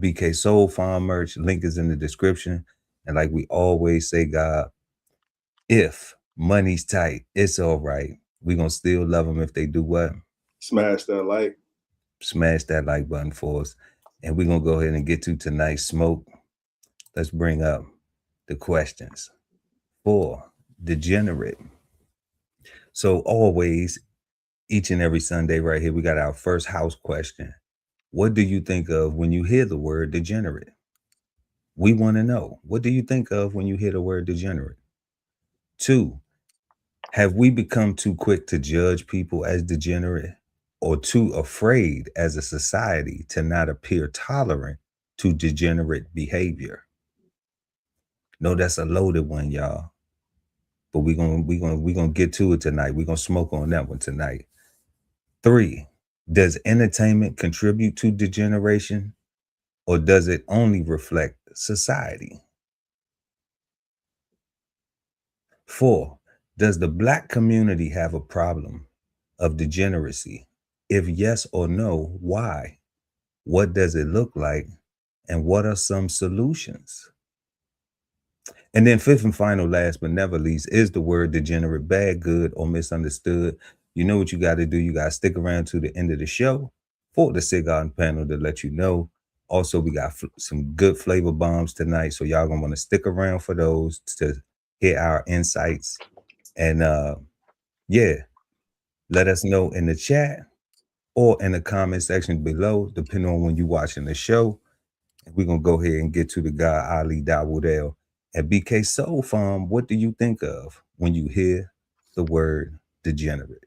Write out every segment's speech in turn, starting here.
BK Soul Farm merch. Link is in the description. And like we always say, God, if money's tight, it's all right. We're going to still love them if they do what? Smash that like. Smash that like button for us. And we're going to go ahead and get to tonight's smoke. Let's bring up the questions for Degenerate. So always, each and every Sunday right here, we got our first house question. What do you think of when you hear the word degenerate? We want to know. What do you think of when you hear the word degenerate? 2, have we become too quick to judge people as degenerate or too afraid as a society to not appear tolerant to degenerate behavior? No, that's a loaded one, y'all. But we're gonna get to it tonight. We're gonna smoke on that one tonight. 3, does entertainment contribute to degeneration or does it only reflect society? 4, does the Black community have a problem of degeneracy? If yes or no, why? What does it look like? And what are some solutions? And then 5th and final, last but never least, is the word degenerate bad, good, or misunderstood? You know what you got to do. You got to stick around to the end of the show for the Cigarden Panel to let you know. Also, we got some good flavor bombs tonight, so y'all gonna want to stick around for those to hear our insights. And yeah, let us know in the chat or in the comment section below, depending on when you're watching the show. And we're going to go ahead and get to the guy, Ali Dawoodell. At BK Soul Farm, what do you think of when you hear the word degenerate?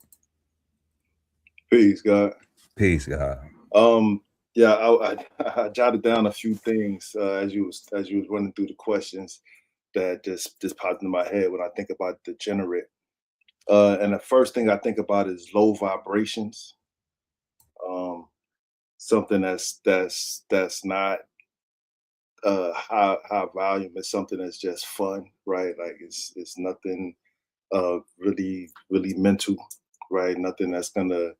Peace, God. Peace, God. Yeah, I jotted down a few things as you was running through the questions that just popped into my head when I think about degenerate. And the first thing I think about is low vibrations. Um, Something that's not high volume. It's something that's just fun, right? Like it's nothing really mental, right? Nothing that's gonna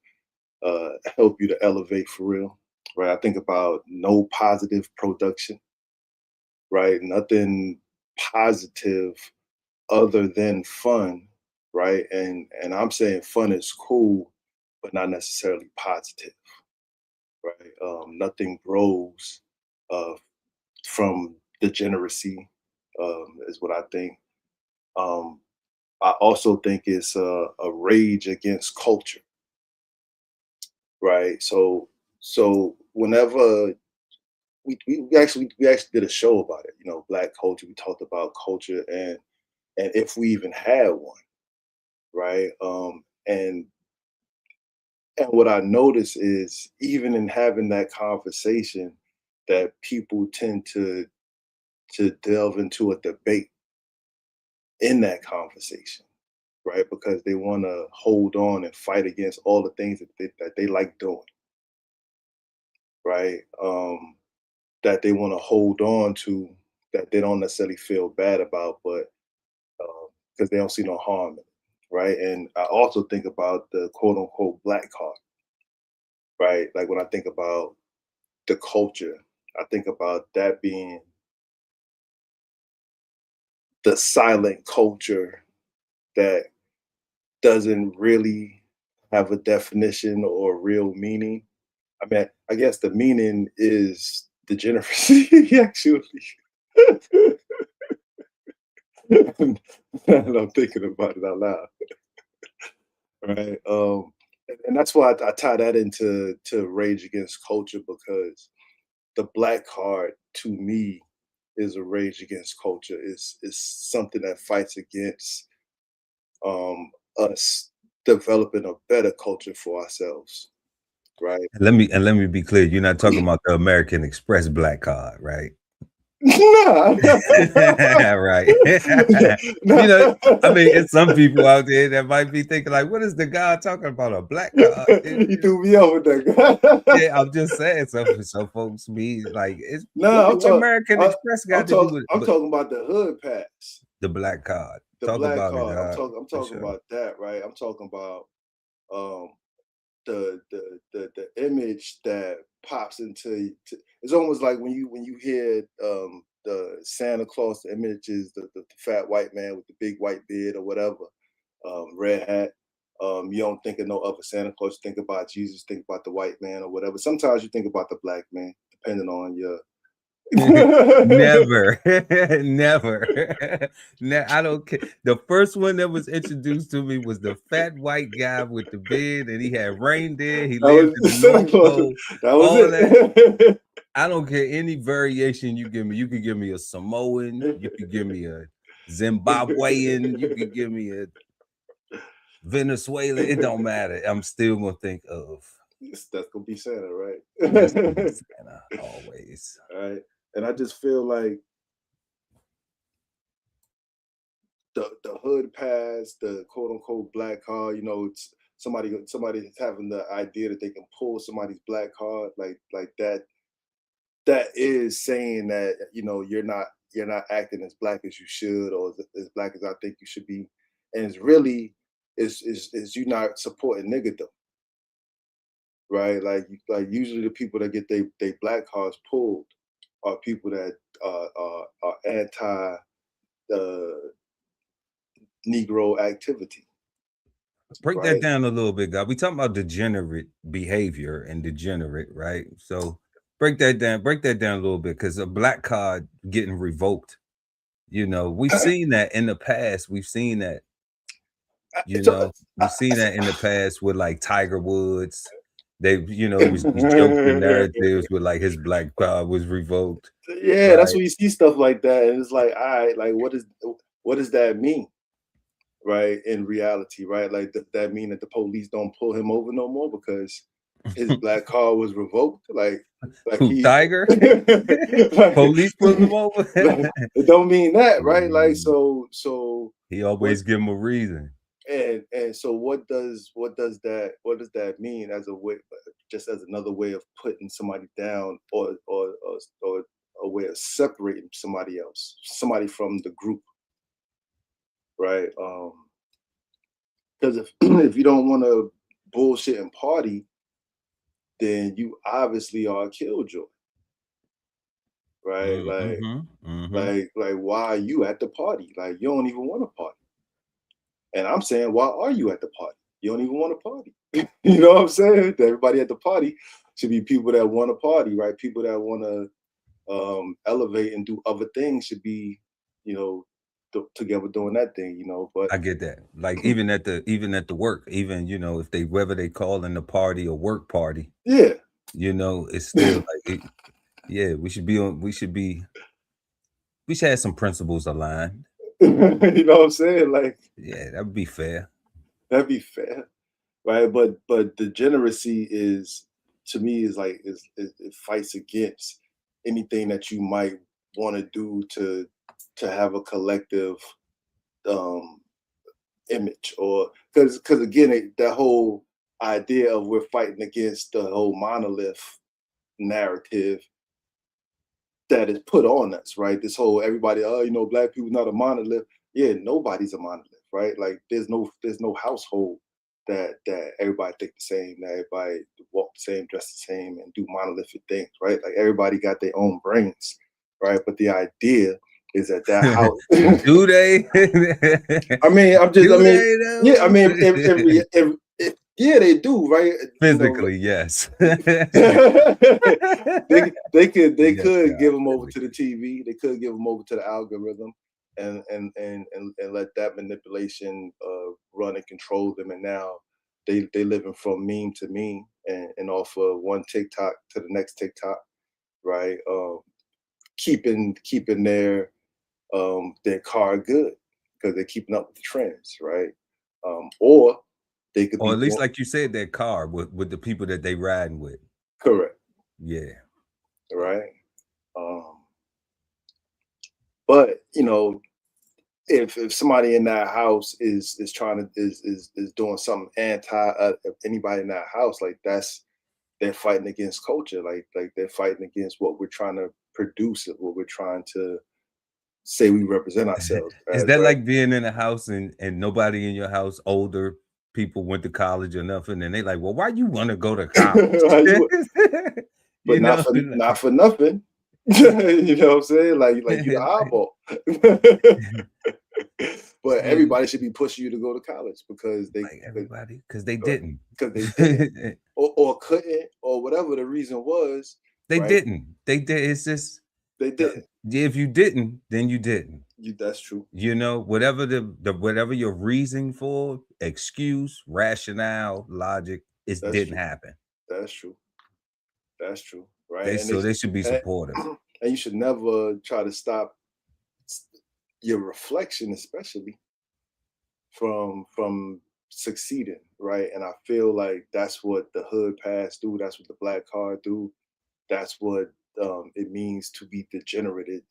help you to elevate for real, right? I think about no positive production, right? Nothing positive other than fun, right? And I'm saying fun is cool, but not necessarily positive, right? Nothing grows uh, from degeneracy, is what I think. Um, I also think it's a rage against culture, right? So whenever we actually did a show about it, you know, Black culture. We talked about culture and if we even had one, right? And what I notice is even in having that conversation, that people tend to delve into a debate in that conversation, right? Because they want to hold on and fight against all the things that they like doing, right? That they want to hold on to, that they don't necessarily feel bad about, but because they don't see no harm in it, right? And I also think about the quote unquote black card, right? Like when I think about the culture, I think about that being the silent culture that doesn't really have a definition or real meaning. I mean, I guess the meaning is degeneracy, actually. And I'm thinking about it out loud, right? And that's why I tie that into rage against culture, because the black card to me is a rage against culture. Is something that fights against us developing a better culture for ourselves, right? And let me be clear. You're not talking about the American Express black card, right? Nah. Right. You know, I mean, it's some people out there that might be thinking, like, what is the guy talking about? A black card? You threw me over there. Yeah, I'm just saying. Some folks be like, it's what No, do American Express got to do with it? I'm But talking about the hood pass, the black card. the Talk black about it, card. God, I'm for talking sure. about that, right? I'm talking about um the image that pops into it's almost like when you hear the Santa Claus, the image is the fat white man with the big white beard or whatever, red hat. You don't think of no other Santa Claus. You think about Jesus, think about the white man or whatever. Sometimes you think about the black man, depending on your. Never, never. I don't care. The first one that was introduced to me was the fat white guy with the beard, and he had reindeer. He That lived was in the Santa North Claus. Pole. That was All that. it. I don't care any variation you give me. You could give me a Samoan. You could give me a Zimbabwean. You could give me a Venezuelan. It don't matter. I'm still gonna think of That's gonna be Santa, right? that's gonna be Santa always. All right. And I just feel like the hood pass, the quote unquote black card, it's somebody's having the idea that they can pull somebody's black card like that is saying that you're not acting as black as you should or as black as I think you should be. And it's really is you not supporting niggerdom, right? Like usually the people that get they black cards pulled are people that are anti the Negro activity. Break that Right. down a little bit, guy. We talking about degenerate behavior and degenerate, right? So break that down a little bit, because a black card getting revoked, we've seen that in the past. We've seen that, we've seen that in the past with like Tiger Woods. They, it was these jokes and narratives with like his black card was revoked. Yeah, that's Right. when you see stuff like that, and it's like, all right, like what does that mean, right? In reality, right? Like that mean that the police don't pull him over no more because his black card was revoked, like Who, he, Tiger? like, Police pulled him over. it don't mean that, right? Like so He what always give him a reason. and so what does that mean as a way, just as another way of putting somebody down or a way of separating somebody from the group, right? Because if you don't want to bullshit and party, then you obviously are a killjoy, right? Like why are you at the party? Like you don't even want to party. And I'm saying, why are you at the party? You don't even want to party. You know what I'm saying? Everybody at the party should be people that want to party, right? People that want to elevate and do other things should be, together doing that thing, But I get that. Like even at the work, even if whether they call in the party or work party, yeah, it's still like yeah, we should have some principles aligned. you know what I'm saying? Like Yeah, that would be fair. that'd be fair, right? But degeneracy is, to me, is like it fights against anything that you might want to do to have a collective um image, or because again that whole idea of we're fighting against the whole monolith narrative that is put on us, right? This whole everybody, black people not a monolith. Yeah, nobody's a monolith, right? Like there's no household that everybody think the same, that everybody walk the same, dress the same, and do monolithic things, right? Like everybody got their own brains, right? But the idea is that house. Do they? I mean, Do they though? yeah, I mean, yeah, they do, right? Physically, yes. they Yes, could God, give them over to the physically. TV. They could give them over to the algorithm, and let that manipulation run and control them. And now they living from meme to meme, and off of one TikTok to the next TikTok, right? Keeping their car good because they're keeping up with the trends, right? Or they could Or be at least, doing like you said, that car with the people that they riding with. correct, Yeah. right? Um, but if somebody in that house is trying to is doing something anti anybody in that house, like they're fighting against culture, like they're fighting against what we're trying to produce and what we're trying to say we represent ourselves Is as, that right? like being in a house and nobody in your house older people went to college or nothing, and they like, well, why you want to go to college? But You know, not for nothing. You know what I'm saying? Like you the eyeball. But like, everybody should be pushing you to go to college because like everybody, because they right, didn't. they didn't or couldn't or whatever the reason was, They right? didn't. They did. It's just They didn't. if you didn't, then you didn't. That's true. You know, whatever the whatever your reason for, excuse, rationale, logic, it That's didn't true. happen. That's true. That's true. Right. They so they should be supportive. And you should never try to stop your reflection, especially from succeeding, right? And I feel like that's what the hood passed through. That's what the black card do. That's what it means to be degenerate.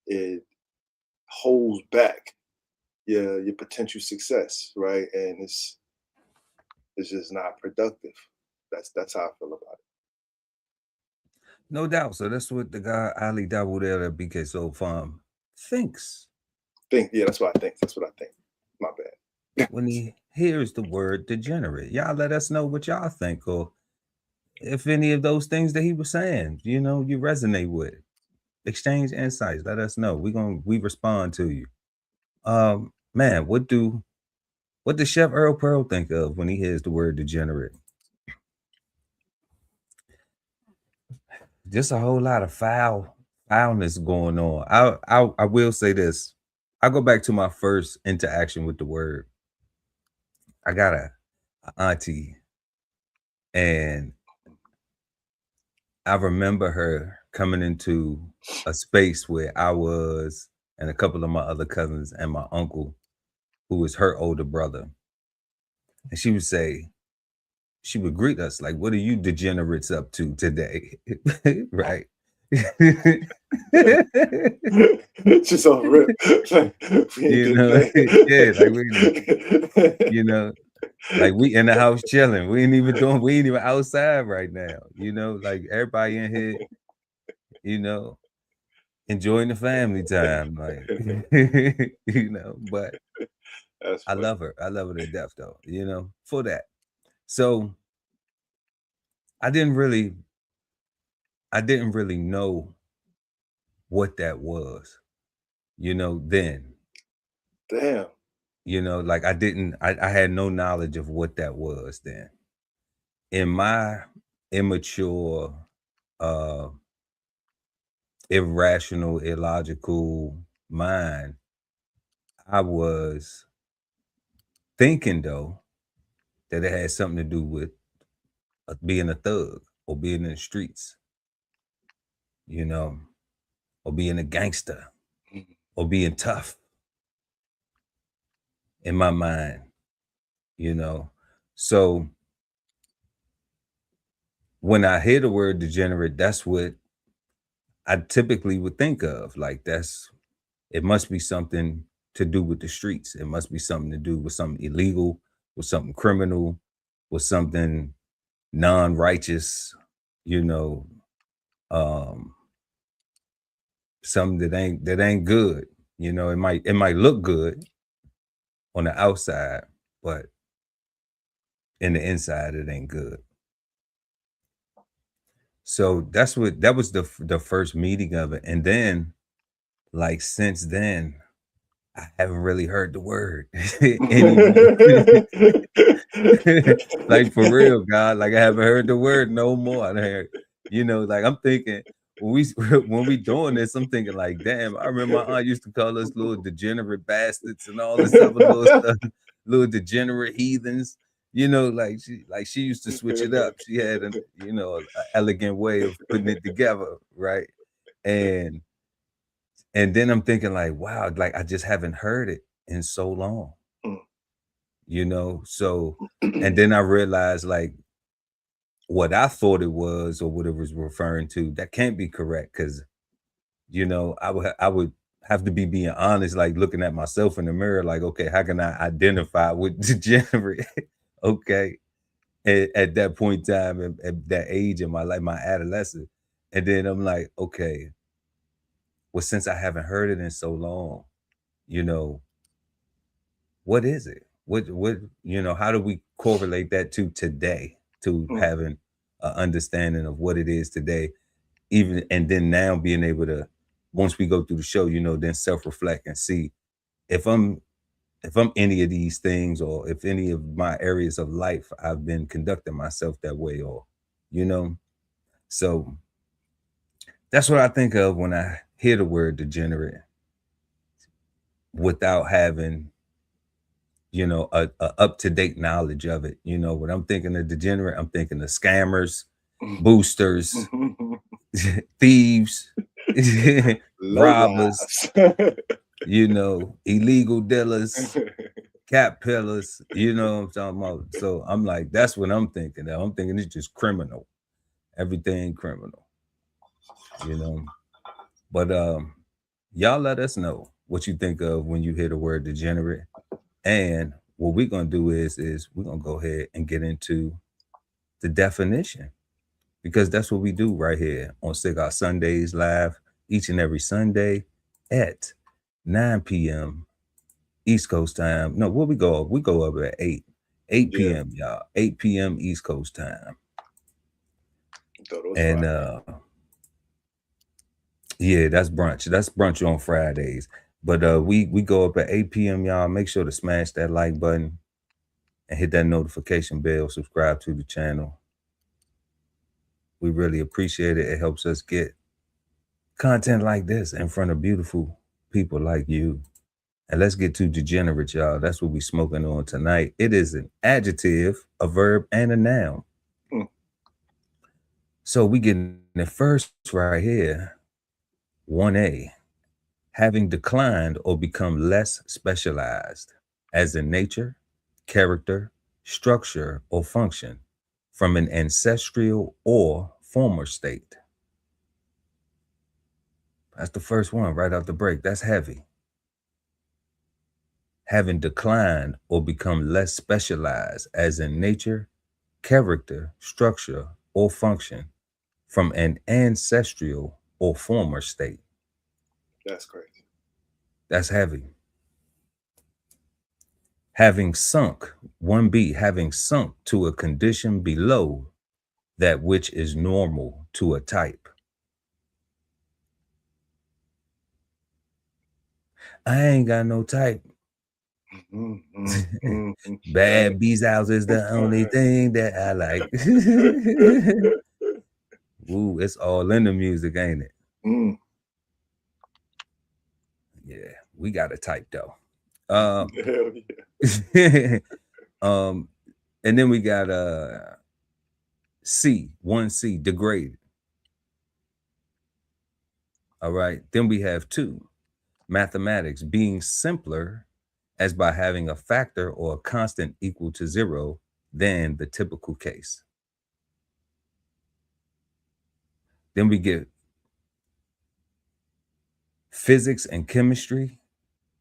It holds back your potential success, right? And it's just not productive. That's how I feel about it. No doubt. So that's what the guy Ali Dawudera BK Soul Farm thinks That's what I think. That's what I think. My bad. when he hears the word degenerate. Y'all let us know what y'all think, or if any of those things that he was saying, you know, you resonate with. Exchange insights. Let us know. We respond to you. Man, what does Chef Earl Pearl think of when he hears the word degenerate? Just a whole lot of foulness going on. I will say this. I go back to my first interaction with the word. I got a auntie, and I remember her coming into a space where I was and a couple of my other cousins and my uncle, who was her older brother. And she would say, she would greet us like, "What are you degenerates up to today?" Right? Just off rip. We ain't You been know, playing. yeah, like you know, like we in the house chilling. We ain't even outside right now. You know, like everybody in here, you know, enjoying the family time. Like, you know, but That's I funny. love her. I love her to death though, you know, for that. So I didn't really know what that was, you know, then. Damn. You know, like I had no knowledge of what that was then. In my immature, uh, irrational, illogical mind, I was thinking though that it had something to do with being a thug or being in the streets, you know, or being a gangster or being tough in my mind, you know. So when I hear the word degenerate, that's what I typically would think of. Like it must be something to do with the streets. It must be something to do with something illegal, with something criminal, with something non-righteous, you know, um, something that ain't good. You know, it might look good on the outside, but in the inside it ain't good. So that was the first meeting of it. And then like since then, I haven't really heard the word anymore. Like for real, God. Like I haven't heard the word no more. I heard, you know, like I'm thinking when we doing this, I'm thinking like, damn, I remember my aunt used to call us little degenerate bastards and all this other little stuff, little degenerate heathens. You know, like she used to switch it up. She had an elegant way of putting it together, right? And and then I'm thinking like, wow, like I just haven't heard it in so long, you know? So, and then I realized like what I thought it was or what it was referring to, that can't be correct. Cause you know, I would have to be being honest, like looking at myself in the mirror, like, okay, how can I identify with degenerate? Okay. At that point in time, at that age in my life, my adolescence. And then I'm like, okay, well, since I haven't heard it in so long, you know, what is it? what how do we correlate that to today, to having an understanding of what it is today, even, and then now being able to, once we go through the show, then self-reflect and see if I'm any of these things, or if any of my areas of life I've been conducting myself that way, or so that's what I think of when I hear the word degenerate, without having a up-to-date knowledge of it. When I'm thinking of degenerate, I'm thinking of scammers, boosters, thieves, Low robbers, lives. illegal dealers, cat pillars, what I'm talking about. So I'm like, that's what I'm thinking of. I'm thinking it's just criminal, everything criminal, but y'all let us know what you think of when you hear the word degenerate. And what we're gonna do is we're gonna go ahead and get into the definition, because that's what we do right here on Cigar Sundays live each and every Sunday at 9 p.m. East Coast time. No, where we go up at 8 p.m. y'all, 8 p.m. East Coast time. And yeah, that's brunch on Fridays. But we go up at 8 p.m. y'all. Make sure to smash that like button and hit that notification bell, subscribe to the channel. We really appreciate it. It helps us get content like this in front of beautiful people like you. And let's get to degenerate, y'all. That's what we smoking on tonight. It is an adjective, a verb, and a noun. So we getting it first right here. 1A, having declined or become less specialized, as in nature, character, structure, or function, from an ancestral or former state. That's the first one right off the break. That's heavy. Having declined or become less specialized, as in nature, character, structure, or function, from an ancestral or former state. That's crazy. That's heavy. Having sunk, 1B, having sunk to a condition below that which is normal to a type. I ain't got no type. Bad Bees House is the only thing that I like. Ooh, it's all in the music, ain't it? Yeah, we got a type though. Hell yeah. And then we got C, 1C, degraded. All right. Then we have 2, mathematics, being simpler as by having a factor or a constant equal to 0 than the typical case. Then we get physics and chemistry,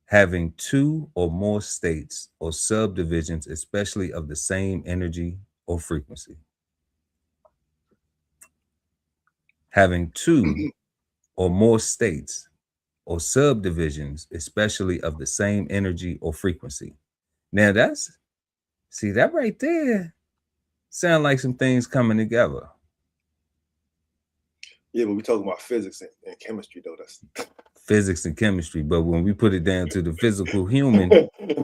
having 2 or more states or subdivisions, especially of the same energy or frequency. Having 2 or more states or subdivisions, especially of the same energy or frequency. Now that right there sound like some things coming together. Yeah, but we talking about physics and chemistry though. That's physics and chemistry, but when we put it down to the physical human, you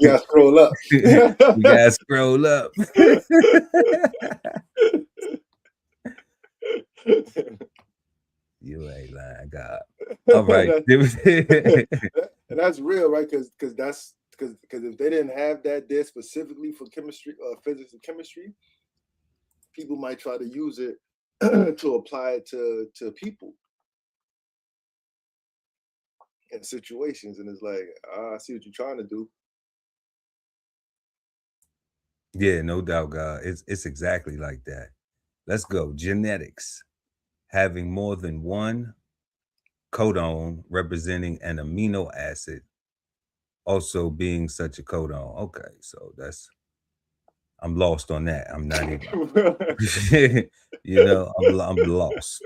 gotta scroll up. We gotta scroll up. You ain't lying, God. All right. And that's real, right? Because if they didn't have that there specifically for chemistry, physics and chemistry, people might try to use it to apply it to people in situations, and it's like, I see what you're trying to do. Yeah, no doubt, God. It's exactly like that. Let's go. Genetics, having more than one codon representing an amino acid, also being such a codon. Okay, so I'm lost on that. I'm not even, you know, I'm lost.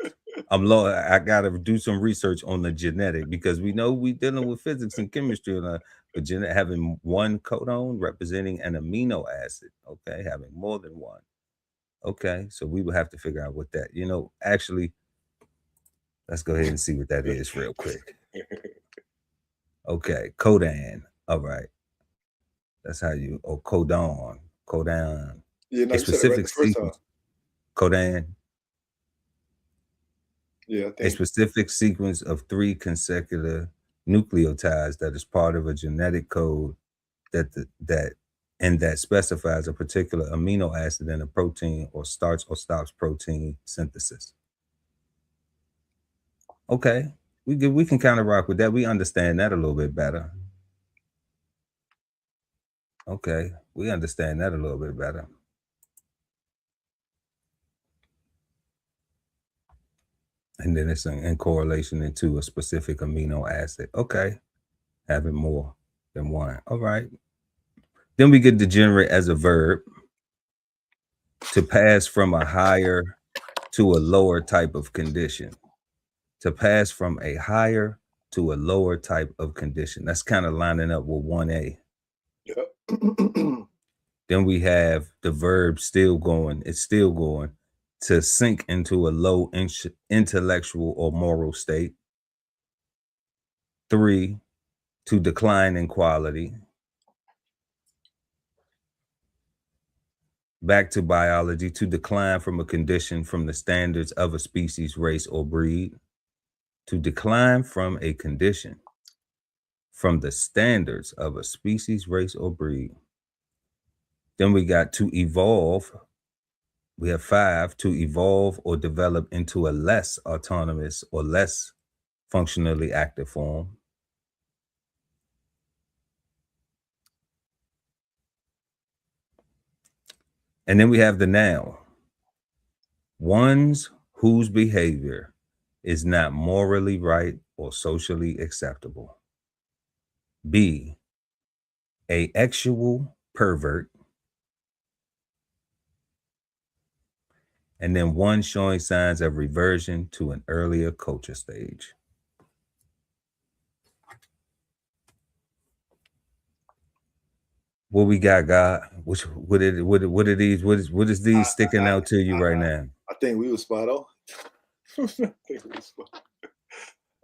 I'm lost. I got to do some research on the genetic because we know we dealing with physics and chemistry, but having one codon representing an amino acid. Okay, having more than one. Okay, so we will have to figure out what that. You know, actually, let's go ahead and see what that is real quick. Okay, codon. All right, that's how you. Oh, codon. Codon. Yeah, no, A you said it right specific the first time. sequence. Codon. Yeah, I A think. specific sequence of 3 consecutive nucleotides that is part of a genetic code that specifies a particular amino acid in a protein or starts or stops protein synthesis. Okay, we can kind of rock with that. We understand that a little bit better. Okay, we understand that a little bit better. And then it's in correlation into a specific amino acid. Okay, having more than one. All right. Then we get degenerate as a verb, to pass from a higher to a lower type of condition. To pass from a higher to a lower type of condition. That's kind of lining up with 1A. Yeah. Then we have the verb still going. It's still going to sink into a low intellectual or moral state. 3, to decline in quality. Back to biology, to decline from a condition from the standards of a species, race, or breed. To decline from a condition from the standards of a species, race, or breed. Then we got to evolve. We have 5, to evolve or develop into a less autonomous or less functionally active form. And then we have the noun. Ones whose behavior is not morally right or socially acceptable. B, a actual pervert. And then 1 showing signs of reversion to an earlier culture stage. What we got, God? What are these? What is these sticking out to you right now? I think we were spot on. I think we were spot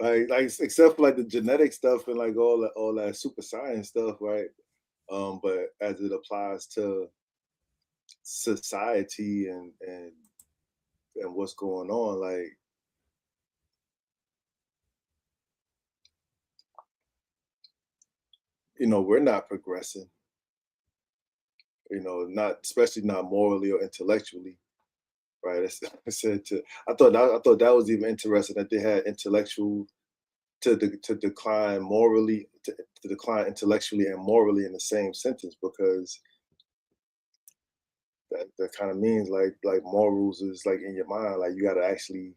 on. Like except for like the genetic stuff and like all that super science stuff, right? But as it applies to society and what's going on, like we're not progressing. Not especially not morally or intellectually, right? I said I thought that was even interesting that they had intellectual to decline morally, to decline intellectually and morally in the same sentence, because that kind of means like morals is like in your mind, like you got to actually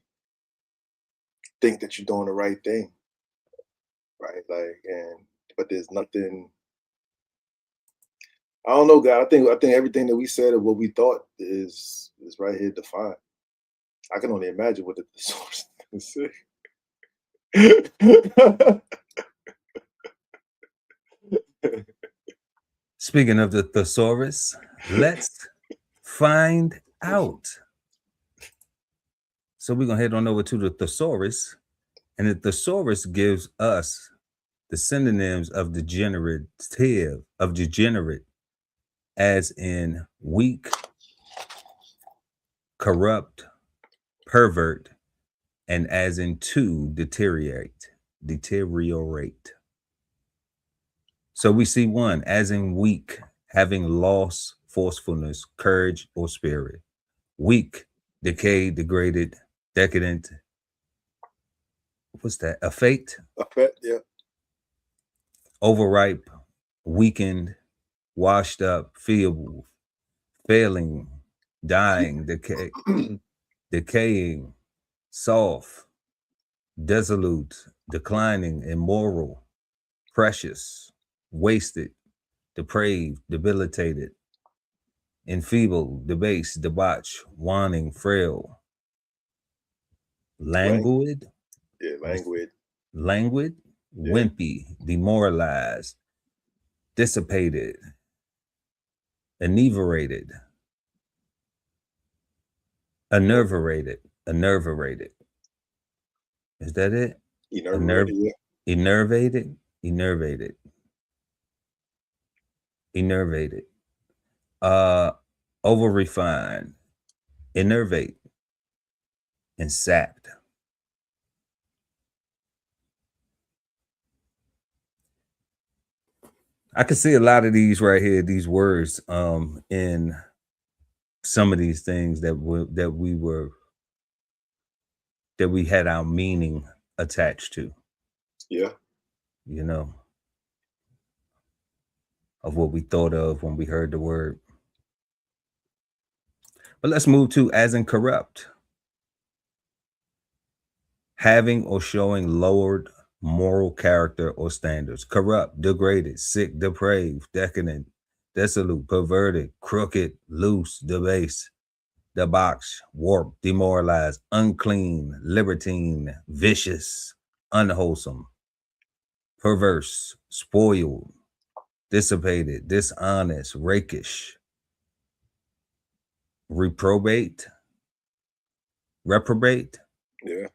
think that you're doing the right thing, right? Like, but there's nothing. I don't know, God. I think everything that we said and what we thought is right here defined. I can only imagine what the source is. Speaking of the thesaurus, let's find out. So we're gonna head on over to the thesaurus, and the thesaurus gives us the synonyms of degenerate, as in weak, corrupt, pervert, and as in to deteriorate. So we see 1 as in weak, having lost forcefulness, courage, or spirit. Weak, decayed, degraded, decadent. What's that? Effete? Yeah. Overripe, weakened, washed up, feeble, failing, dying, decaying, soft, dissolute, declining, immoral, precious, wasted, depraved, debilitated, enfeebled, debased, debauch, wanting, frail, Languid. languid, Yeah, languid. languid, Yeah. wimpy, demoralized, dissipated, enervated, enervated, enervated. Is that it? Enervated. Yeah. Enervated, enervated, enervated. Over refined, enervate, and sapped. I can see a lot of these right here, these words, in some of these things that we had our meaning attached to. Yeah. You know, of what we thought of when we heard the word. But let's move to as in corrupt. Having or showing lowered moral character or standards. Corrupt, degraded, sick, depraved, decadent, dissolute, perverted, crooked, loose, debased, debauched, warped, demoralized, unclean, libertine, vicious, unwholesome, perverse, spoiled, dissipated, dishonest, rakish, reprobate, Yeah.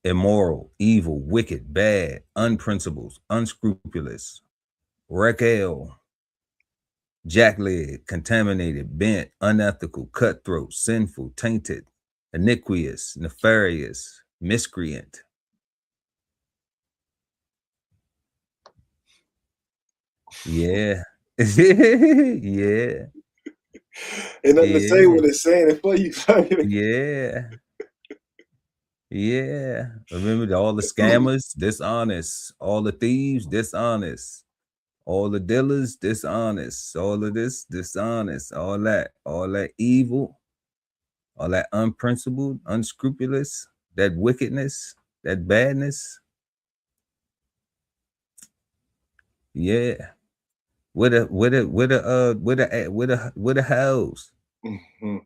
immoral, evil, wicked, bad, unprincipled, unscrupulous, recale, jackleg, contaminated, bent, unethical, cutthroat, sinful, tainted, iniquitous, nefarious, miscreant. Yeah. Yeah. Ain't nothing to say Yeah. when it's saying it for you. Yeah. Yeah. Remember all the scammers, dishonest. All the thieves, dishonest. All the dealers, dishonest. All of this, dishonest. All that evil, all that unprincipled, unscrupulous, that wickedness, that badness. Yeah. With a house. Mm-hmm.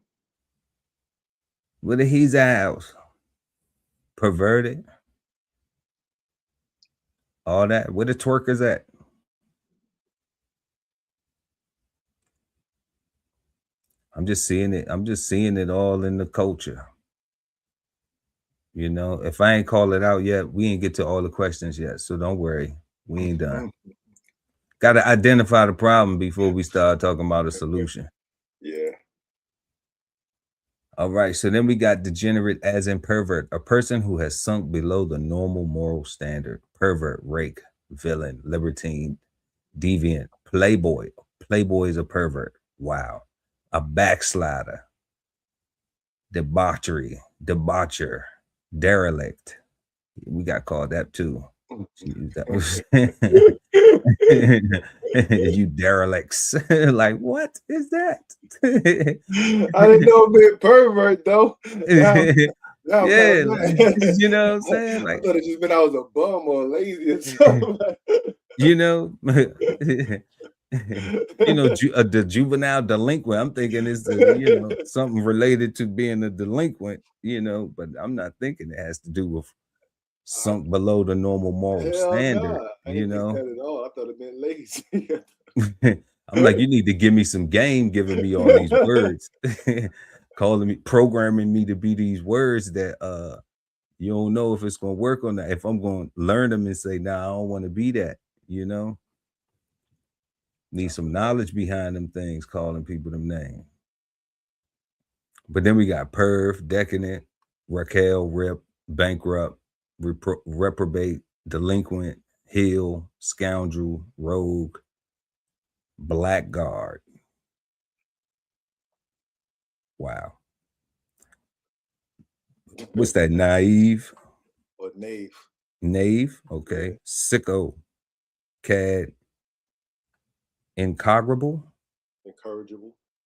With a he's house. Perverted. All that. Where the twerkers at? I'm just seeing it. I'm just seeing it all in the culture. You know, if I ain't call it out yet, we ain't get to all the questions yet. So don't worry. We ain't done. Got to identify the problem before we start talking about a solution. Yeah. All right. So then we got degenerate as in pervert, a person who has sunk below the normal moral standard. Pervert, rake, villain, libertine, deviant, playboy. Playboy is a pervert. Wow. A backslider, debauchery, debaucher, derelict. We got called that too. That was you derelicts. Like, what is that? I didn't know it pervert though. Now I'm kind Yeah, of like, mad. you know what I'm saying? I Like, thought it just meant I was a bum or lazy or something. you know, the juvenile delinquent. I'm thinking it's something related to being a delinquent, but I'm not thinking it has to do with sunk below the normal moral Hell standard, no. I didn't think that at all. I thought it meant lazy. I'm like, you need to give me some game giving me all these words, programming me to be these words that you don't know if it's gonna work or not. If I'm gonna learn them and say, nah, I don't want to be that, need some knowledge behind them things, calling people them names. But then we got perv, decadent, Raquel, rip, bankrupt, reprobate, delinquent, heel, scoundrel, rogue, blackguard. Wow. What's that? Naive? Or knave. Knave? Okay. Yeah. Sicko, cad, incorrigible,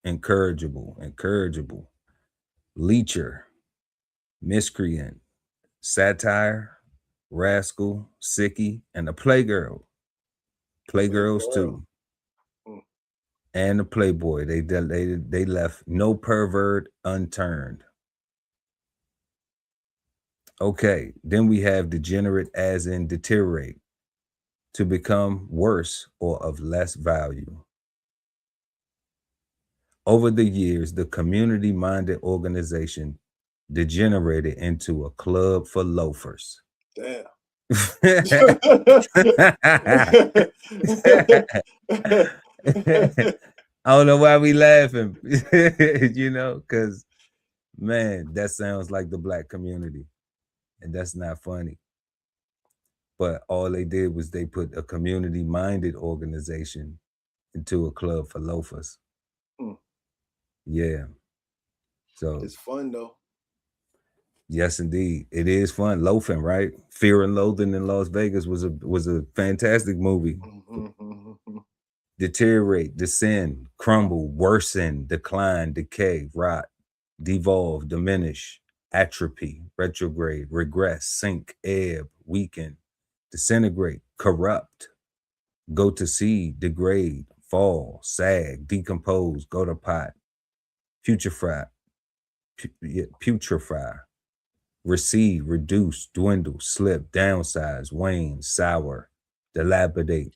incorrigible, leecher, miscreant, satire, rascal, sicky, and a playgirl. Playgirls too. and the playboy. They left no pervert unturned. Okay, then we have degenerate as in deteriorate, to become worse or of less value. Over the years, the community-minded organization degenerated into a club for loafers. Damn. I don't know why we laughing, you know, because man, that sounds like the black community, and that's not funny. But all they did was they put a community-minded organization into a club for loafers. Yeah. So it's fun though. yes, indeed, it is fun. Loafing, right? Fear and Loathing in Las Vegas was a fantastic movie. Deteriorate, descend, crumble, worsen, decline, decay, rot, devolve, diminish, atrophy, retrograde, regress, sink, ebb, weaken, disintegrate, corrupt, go to seed, degrade, fall, sag, decompose, go to pot, putrefy, recede, reduce, dwindle, slip, downsize, wane, sour, dilapidate,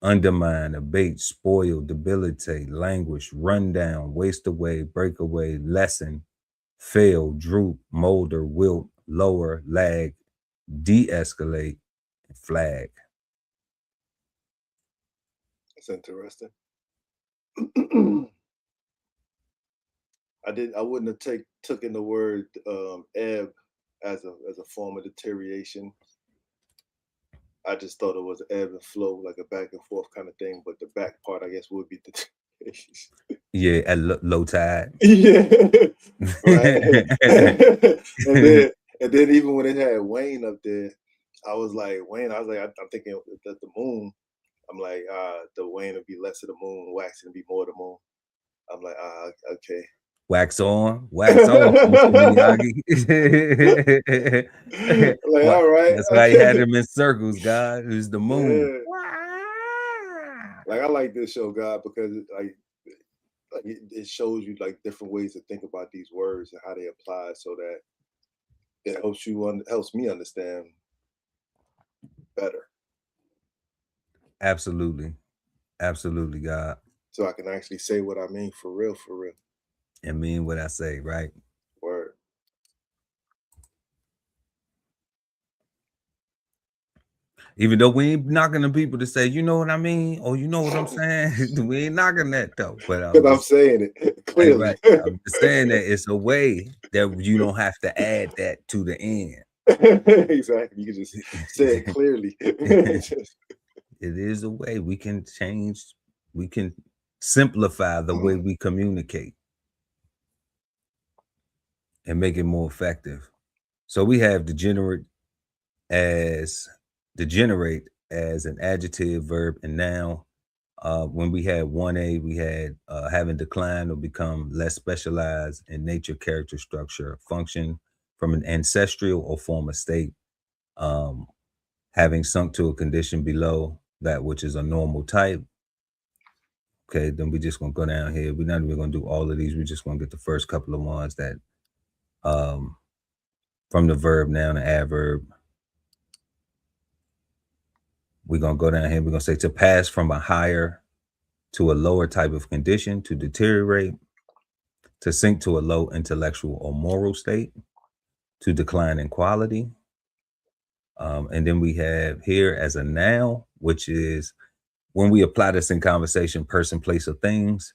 undermine, abate, spoil, debilitate, languish, run down, waste away, break away, lessen, fail, droop, molder, wilt, lower, lag, de-escalate, and flag. That's interesting. I wouldn't have taken the word ebb as a form of deterioration. I just thought it was ebb and flow, like a back and forth kind of thing. But the back part, I guess, would be deterioration. Yeah, at low tide. Yeah, right. and then even when it had Wayne up there, I was like Wayne. I was like, I'm thinking that the moon. I'm like, the Wayne would be less of the moon, waxing would be more of the moon. I'm like, okay. Wax on, wax off, Mr. Miyagi. Like, all right. That's why he had him in circles, God. It was the moon. Yeah. Like I like this show, God, because it shows you like different ways to think about these words and how they apply, so that it helps me understand better. Absolutely, absolutely, God. So I can actually say what I mean for real, and mean what I say, right? Word. Even though we ain't knocking the people to say, you know what I mean, or you know what I'm saying, we ain't knocking that though. But I'm saying it clearly. Right. I'm just saying that it's a way that you don't have to add that to the end. Exactly. You can just say it clearly. It is a way we can change, we can simplify the way we communicate and make it more effective. So we have degenerate as an adjective, verb, and noun. When we had 1A, we had having declined or become less specialized in nature, character, structure, function from an ancestral or former state, having sunk to a condition below that which is a normal type. Okay, then we're just gonna go down here. We're not even gonna do all of these. We're just gonna get the first couple of ones that from the verb, noun, and adverb. We're gonna go down here. We're gonna say to pass from a higher to a lower type of condition, to deteriorate, to sink to a low intellectual or moral state, to decline in quality. And then we have here as a noun, which is when we apply this in conversation, person, place, or things,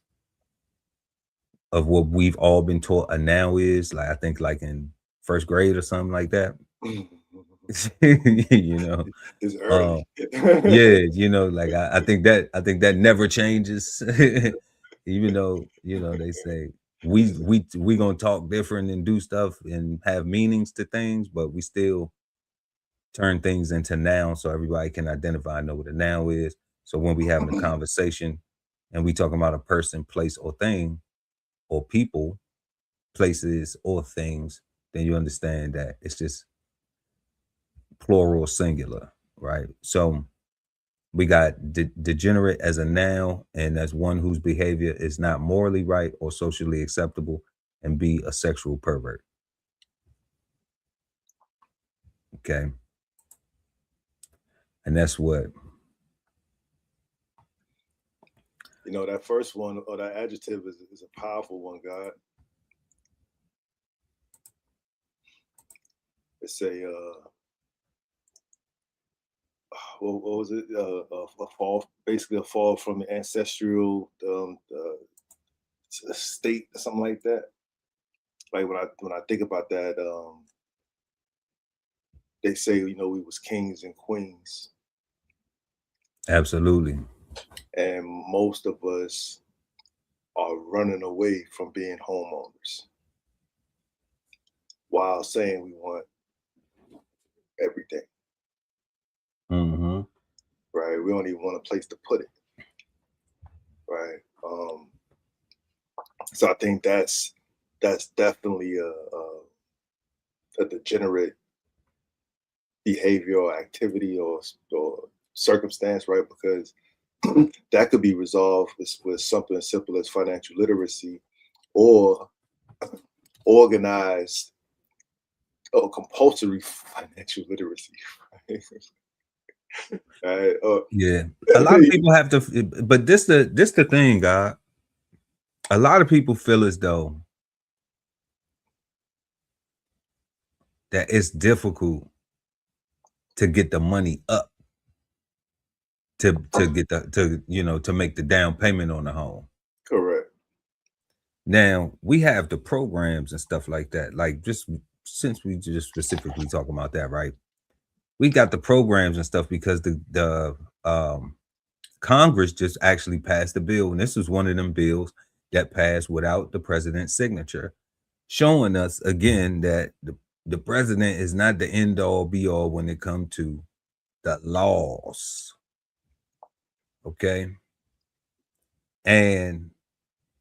of what we've all been taught a noun is, like I think like in first grade or something like that. You know, it's early. Yeah, you know, like I think that never changes. Even though, you know, they say we gonna talk different and do stuff and have meanings to things, but we still turn things into nouns so everybody can identify and know what a noun is. So when we having a conversation and we talking about a person, place, or thing, or people, places, or things, then you understand that it's just plural, singular, right? So We got degenerate as a noun, and as one whose behavior is not morally right or socially acceptable, and B, a sexual pervert. Okay. And that's what. You know, that first one, or that adjective, is a powerful one, God. It's a what was it? A fall, basically a fall from the ancestral state, or something like that. Like when I think about that, they say, you know, we was kings and queens, Absolutely. and most of us are running away from being homeowners while saying we want everything. Mm-hmm. Right? We don't even want a place to put it. Right? So I think that's definitely a degenerate behavior or activity or circumstance, right? Because that could be resolved with something as simple as financial literacy, or organized or compulsory financial literacy. Right? Yeah, a lot of people have to, but this the thing, God. A lot of people feel as though that it's difficult to get the money up to get to make the down payment on the home. Correct. Now we have the programs and stuff like that. Like, just since we just specifically talking about that, right? We got the programs and stuff because the Congress just actually passed a bill, and this was one of them bills that passed without the president's signature, showing us again that the president is not the end all be all when it comes to the laws. Okay. And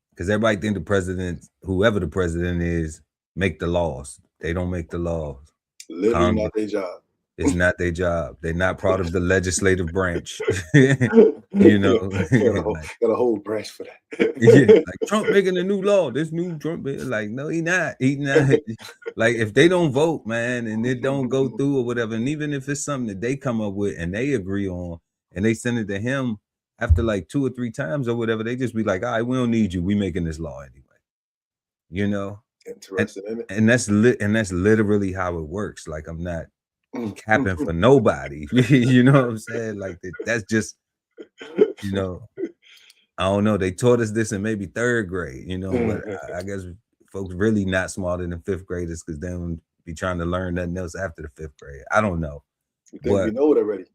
because everybody think the president, whoever the president is, make the laws. They don't make the laws. Literally Congress, not their job. it's not their job. They're not part of the legislative branch. You know, got a whole branch for that. yeah, like Trump making a new law. This new Trump, like, no, he not. He not. Like, if they don't vote, man, and it don't go through or whatever, and even if it's something that they come up with and they agree on, and they send it to him after like 2 or 3 times or whatever, they just be like, all right, we don't need you. We making this law anyway. You know, interested in it, and that's literally how it works. Like, I'm not capping for nobody. You know what I'm saying? Like, that's just, you know. I don't know. They taught us this in maybe 3rd grade, you know, but I guess folks really not smarter than 5th graders because they don't be trying to learn nothing else after the 5th grade. I don't know. You think we know it already?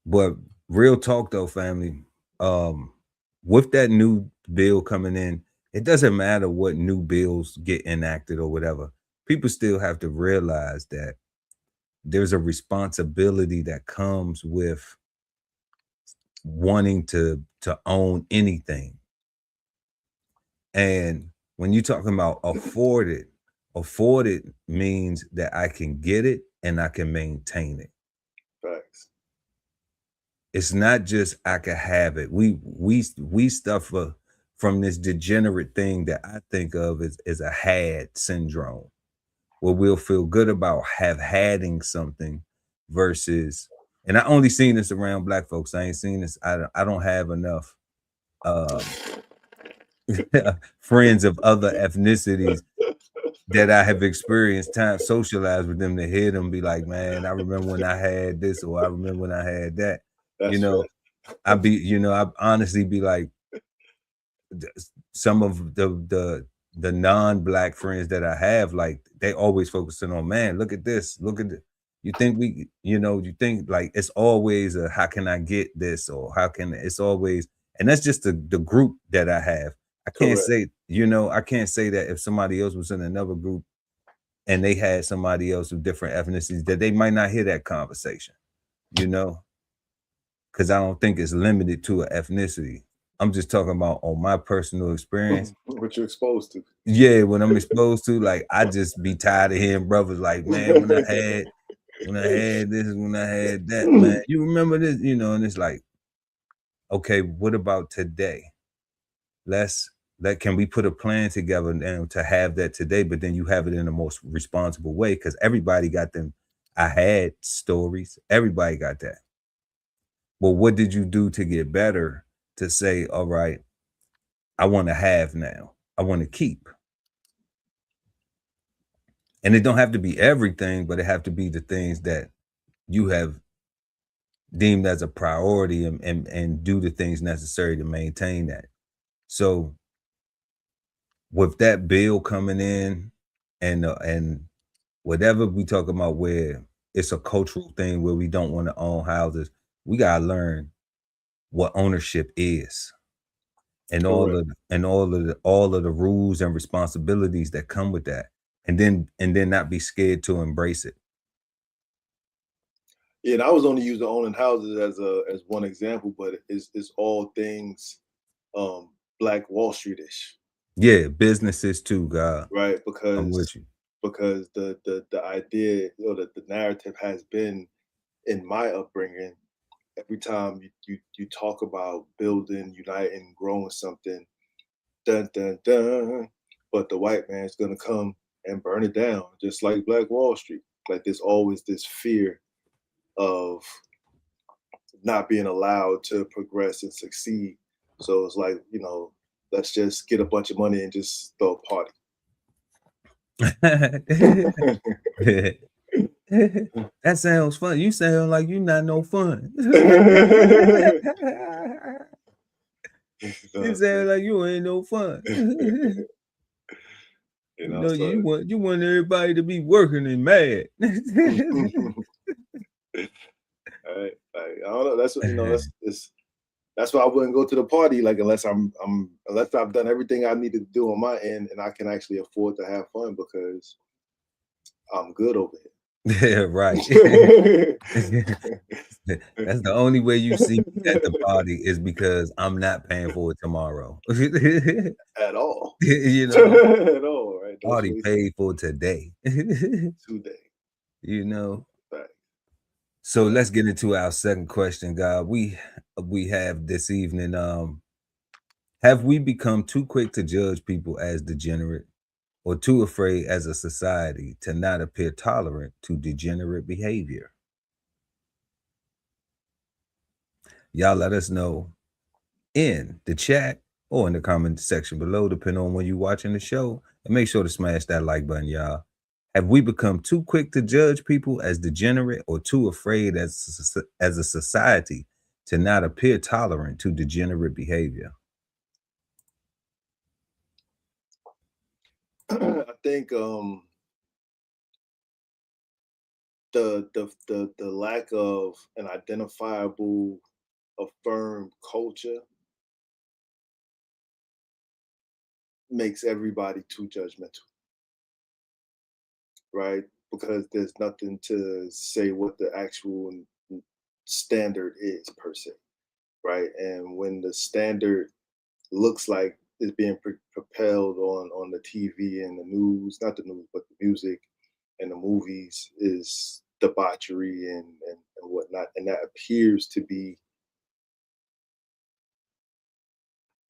But real talk though, family, with that new bill coming in, it doesn't matter what new bills get enacted or whatever. People still have to realize that there's a responsibility that comes with wanting to own anything. And when you're talking about afforded means that I can get it and I can maintain it. Facts. It's not just I can have it. We suffer from this degenerate thing that I think of as a had syndrome, where we'll feel good about having something versus, and I only seen this around Black folks. I ain't seen this. I don't have enough friends of other ethnicities that I have experienced time socialized with them to hear them be like, man, I remember when I had this, or I remember when I had that. That's you know, I honestly be like, some of the non-Black friends that I have, like, they always focusing on, man, look at this, look at it. You think you think like it's always a how can I get this, or how can it's always, and that's just the group that I have. I can't say, I can't say that if somebody else was in another group and they had somebody else with different ethnicities, that they might not hear that conversation, because I don't think it's limited to an ethnicity. I'm just talking about on my personal experience. What you're exposed to. Yeah, when I'm exposed to, like, I just be tired of hearing brothers like, man, when I had when I had this, when I had that, man. You remember this, and it's like, okay, what about today? Can we put a plan together now to have that today, but then you have it in the most responsible way? Because everybody got them. I had stories. Everybody got that. Well, what did you do to get better to say, all right, I want to have now. I want to keep. And it don't have to be everything, but it have to be the things that you have deemed as a priority and do the things necessary to maintain that. So with that bill coming in and whatever we talk about where it's a cultural thing where we don't want to own houses, we gotta learn what ownership is and Correct. all of the rules and responsibilities that come with that. And then not be scared to embrace it. Yeah, and I was only using owning houses as one example, but it's all things Black Wall Street-ish, Yeah, businesses too, God. right? I'm with you. Because the idea or the narrative has been in my upbringing. Every time you talk about building, uniting, growing something, dun dun dun, but the white man's gonna come and burn it down, just like Black Wall Street. Like there's always this fear of not being allowed to progress and succeed. So it's like, let's just get a bunch of money and just throw a party. That sounds fun. You sound like you not no fun. You sound like you ain't no fun. You want everybody to be working and mad. Right, like, I don't know. That's what that's why I wouldn't go to the party, like unless unless I've done everything I needed to do on my end and I can actually afford to have fun because I'm good over Yeah, right. here. That's the only way you see me at the party is because I'm not paying for it tomorrow. At all. You know, At all, right? No party choice paid for today. today. You know. Right. So let's get into our second question, God. We have this evening. Have we become too quick to judge people as degenerate or too afraid as a society to not appear tolerant to degenerate behavior? Y'all let us know in the chat or in the comment section below, depending on when you're watching the show. And make sure to smash that like button, y'all. Have we become too quick to judge people as degenerate or too afraid as a society to not appear tolerant to degenerate behavior? I think the lack of an identifiable, affirmed culture makes everybody too judgmental, right? Because there's nothing to say what the actual standard is per se, right? And when the standard looks like it's being propelled on the TV and the news, not the news, but the music and the movies is debauchery and whatnot. And that appears to be,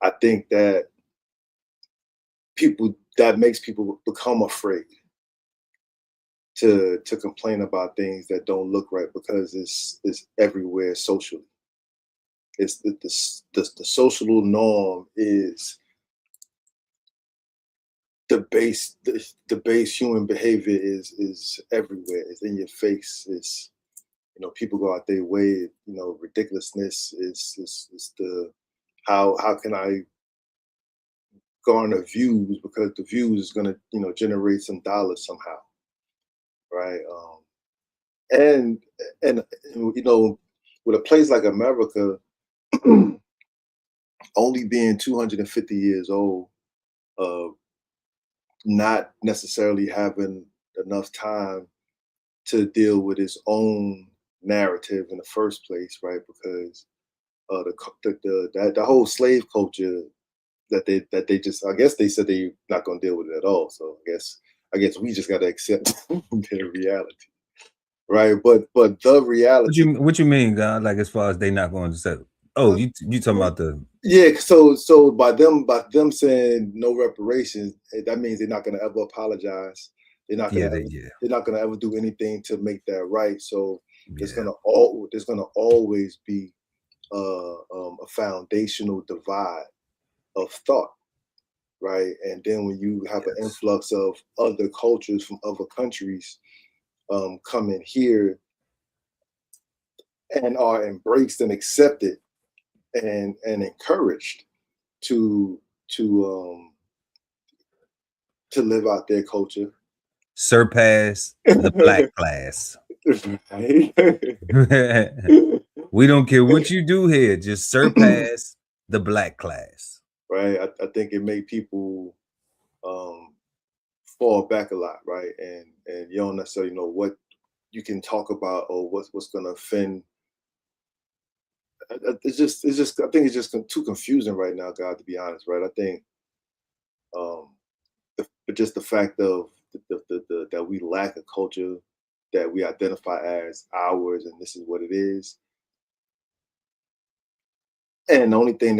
I think that makes people become afraid to complain about things that don't look right because it's everywhere socially. It's the social norm is the base human behavior is everywhere. It's in your face. It's people go out their way. Ridiculousness is the how can I garner views because the views is gonna generate some dollars somehow, right? And and with a place like America only being 250 years old, uh, not necessarily having enough time to deal with its own narrative in the first place, right? Because the whole slave culture that they just, I guess they said they not going to deal with it at all. So I guess we just got to accept their reality. right? But the reality. What you mean, God? Like as far as they not going to say? Oh, you talking about the? Yeah, so by them saying no reparations, that means they're not going to ever apologize. They're not going to ever. Yeah. They're not going to ever do anything to make that right. So there's Yeah. gonna always be a foundational divide of thought, right? And then when you have an influx of other cultures from other countries coming here and are embraced and accepted and encouraged to live out their culture, surpass the black class. We don't care what you do here, just surpass the black class. Right. I think it made people fall back a lot, right? And you don't necessarily know what you can talk about or what's going to offend. It's just I think it's just too confusing right now, God, to be honest, right? I think but just the fact of that we lack a culture that we identify as ours, and this is what it is. And the only thing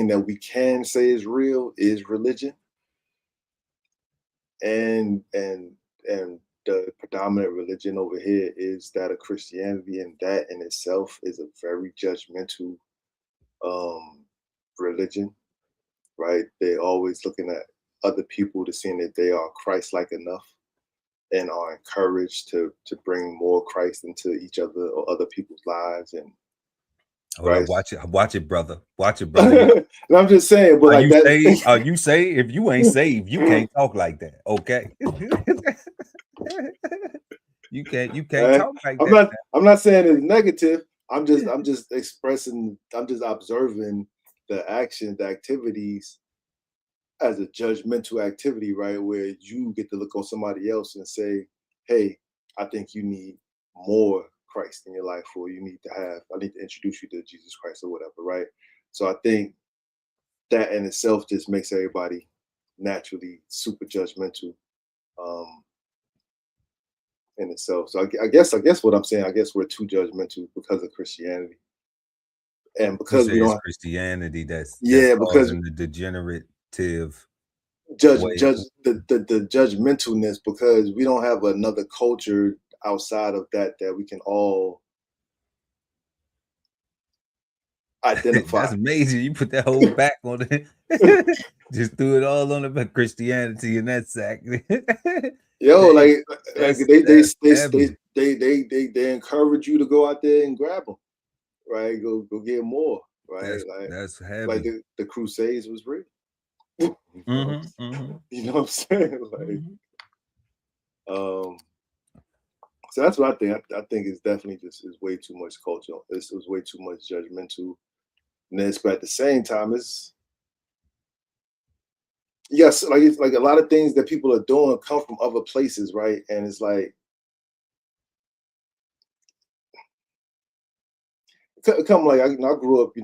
that we can say is real is religion, and the predominant religion over here is that of Christianity, and that in itself is a very judgmental religion, right? They're always looking at other people to see that they are Christ-like enough, and are encouraged to bring more Christ into each other or other people's lives. And hold on, watch it, brother. Watch it, brother. And I'm just saying, but are like you that, saved? Are you saved? If you ain't saved, you can't talk like that. Okay. you can't talk like that. I'm not saying it's negative. I'm just expressing, I'm just observing the action, the activities as a judgmental activity, right? Where you get to look on somebody else and say, hey, I think you need more Christ in your life, or I need to introduce you to Jesus Christ or whatever, right? So I think that in itself just makes everybody naturally super judgmental in itself. So I guess what I'm saying, I guess we're too judgmental because of Christianity. And because we don't Christianity that's because causing the degenerative judge way. the judgmentalness, because we don't have another culture outside of that we can all identify. That's amazing. You put that whole back on it. Just threw it all on the Christianity in that sack. Yo, they they encourage you to go out there and grab them, right? Go get more, right? That's heavy. Like the Crusades was real. Mm-hmm. You know what I'm saying? Like, so that's what I think. I think it's definitely is way too much culture. It was way too much judgmentalness, but at the same time, it's yes, like a lot of things that people are doing come from other places, right? And it's like come like I grew up,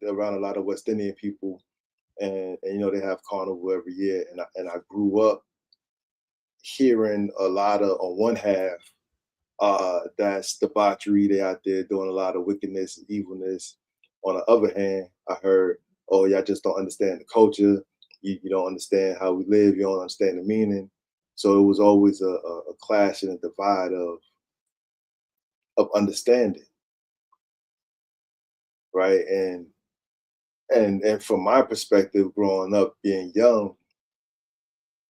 around a lot of West Indian people, and they have carnival every year, and I grew up hearing a lot of, on one half, that's debauchery. They out there doing a lot of wickedness and evilness. On the other hand, I heard, oh, y'all just don't understand the culture. You don't understand how we live. You don't understand the meaning. So it was always a clash and a divide of understanding, right? And from my perspective, growing up, being young,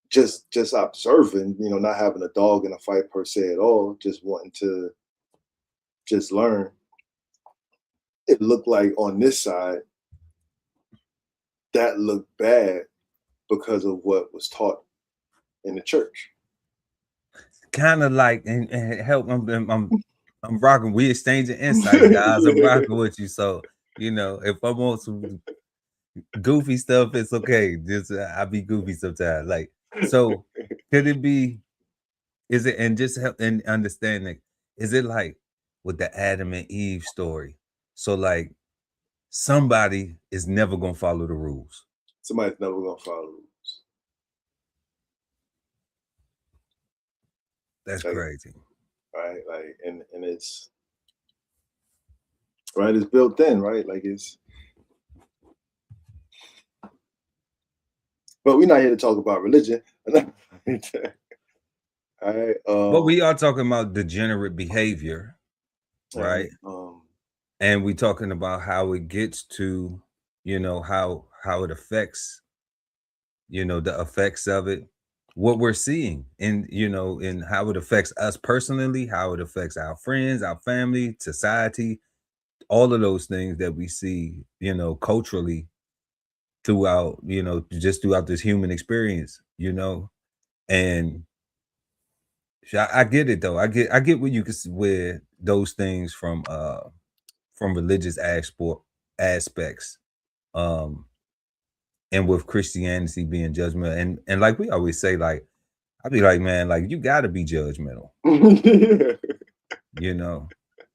just observing, not having a dog in a fight per se at all, just wanting to just learn. It looked like on this side, that looked bad because of what was taught in the church. Kind of like, and help. I'm rocking. We exchanging insights, guys. I'm rocking with you. So if I want some goofy stuff, it's okay. Just I be goofy sometimes. Like, so could it be? Is it, and just help and understanding? Is it like with the Adam and Eve story? So like somebody is never gonna follow the rules. Somebody's never gonna follow the rules. That's crazy. right? Like, and it's right, it's built in, right? Like it's. But we're not here to talk about religion. All right. But we are talking about degenerate behavior, right? And we talking about how it gets to, how it affects, the effects of it, what we're seeing, and and how it affects us personally, how it affects our friends, our family, society, all of those things that we see, culturally throughout, just throughout this human experience, and I get it though. I get where you can where those things from religious aspects, um, and with Christianity being judgmental, and like we always say, like I'd be like, man, like you got to be judgmental,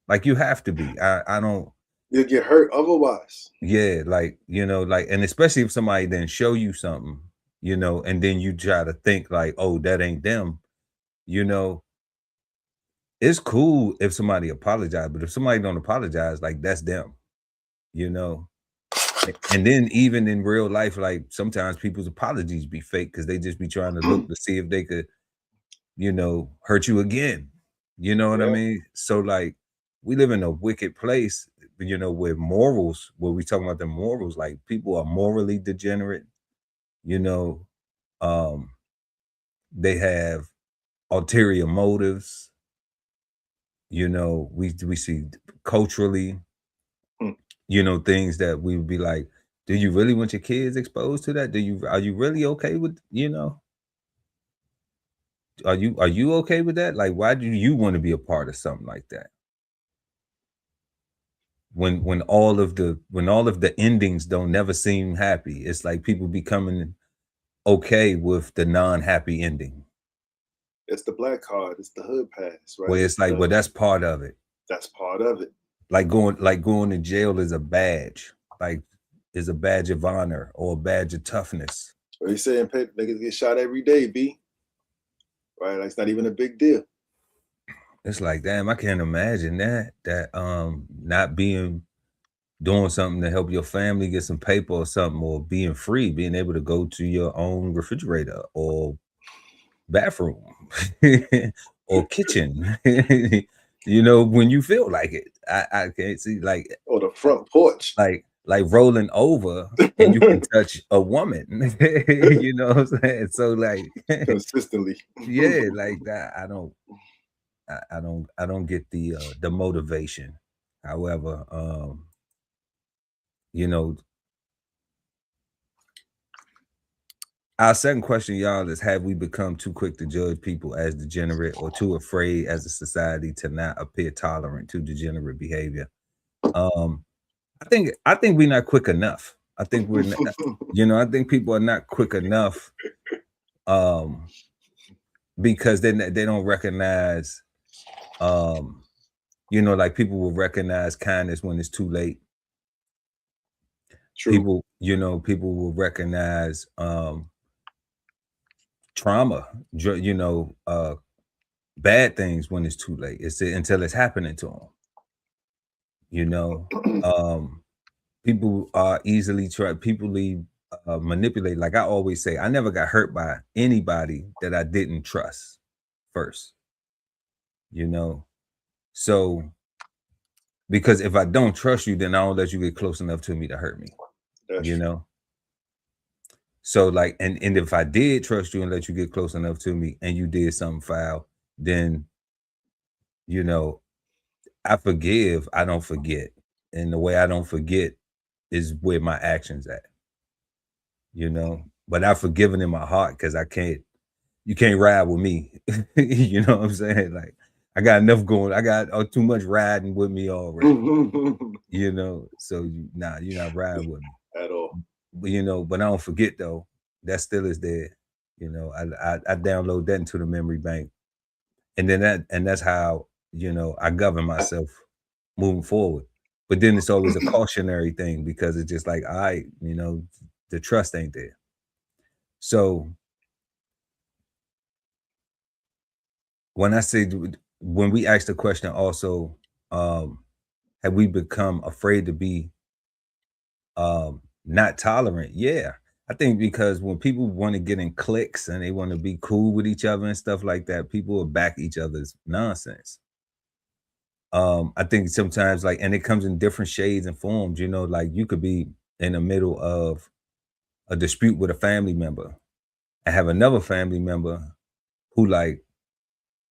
like you have to be. I don't. You'll get hurt otherwise. Yeah, like like, and especially if somebody then show you something, and then you try to think like, oh, that ain't them, you know. It's cool if somebody apologize, but if somebody don't apologize, like that's them, you know. And then even in real life, like sometimes people's apologies be fake because they just be trying to look to see if they could, hurt you again. You know what I Yeah. mean? So like we live in a wicked place, where morals, where we talking about the morals, like people are morally degenerate, you know, um, they have ulterior motives, we see culturally, things that we would be like, do you really want your kids exposed to that? Are you really okay with, are you okay with that? Like, why do you want to be a part of something like that? When all of the endings don't never seem happy, it's like people becoming okay with the non-happy ending. It's the black card, it's the hood pass, right? Where it's like, well, that's part of it. That's part of it. Like going to jail is a badge, like is a badge of honor or a badge of toughness. What you saying? Niggas get shot every day, B. Right? Like it's not even a big deal. It's like, damn, I can't imagine that not doing something to help your family get some paper or something, or being free, being able to go to your own refrigerator or bathroom or kitchen, when you feel like it. I can't see, like, or the front porch, like rolling over and you can touch a woman. You know what I'm saying? So like consistently. Yeah, like that. I don't get the motivation. However, you know, our second question, y'all, is: have we become too quick to judge people as degenerate, or too afraid as a society to not appear tolerant to degenerate behavior? I think we're not quick enough. I think we're not, I think people are not quick enough, because they don't recognize, like people will recognize kindness when it's too late. True. People will recognize trauma, bad things when it's too late. It's until it's happening to them. People are easily manipulate. Like I always say, I never got hurt by anybody that I didn't trust first. So because if I don't trust you, then I don't let you get close enough to me to hurt me. That's true. So like, and if I did trust you and let you get close enough to me and you did something foul, then I forgive, I don't forget. And the way I don't forget is where my actions at. But I've forgiven in my heart, because you can't ride with me. You know what I'm saying? Like I got enough going, I got too much riding with me already. So you're not riding with me at all. But I don't forget though. That still is there. I download that into the memory bank. And then that's how, I govern myself moving forward. But then it's always a cautionary thing, because it's just like, all right, the trust ain't there. So when I say when we asked the question also, have we become afraid to be not tolerant? Yeah. I think because when people want to get in cliques and they want to be cool with each other and stuff like that, people will back each other's nonsense. I think sometimes like, and it comes in different shades and forms, you know, like you could be in the middle of a dispute with a family member and have another family member who like,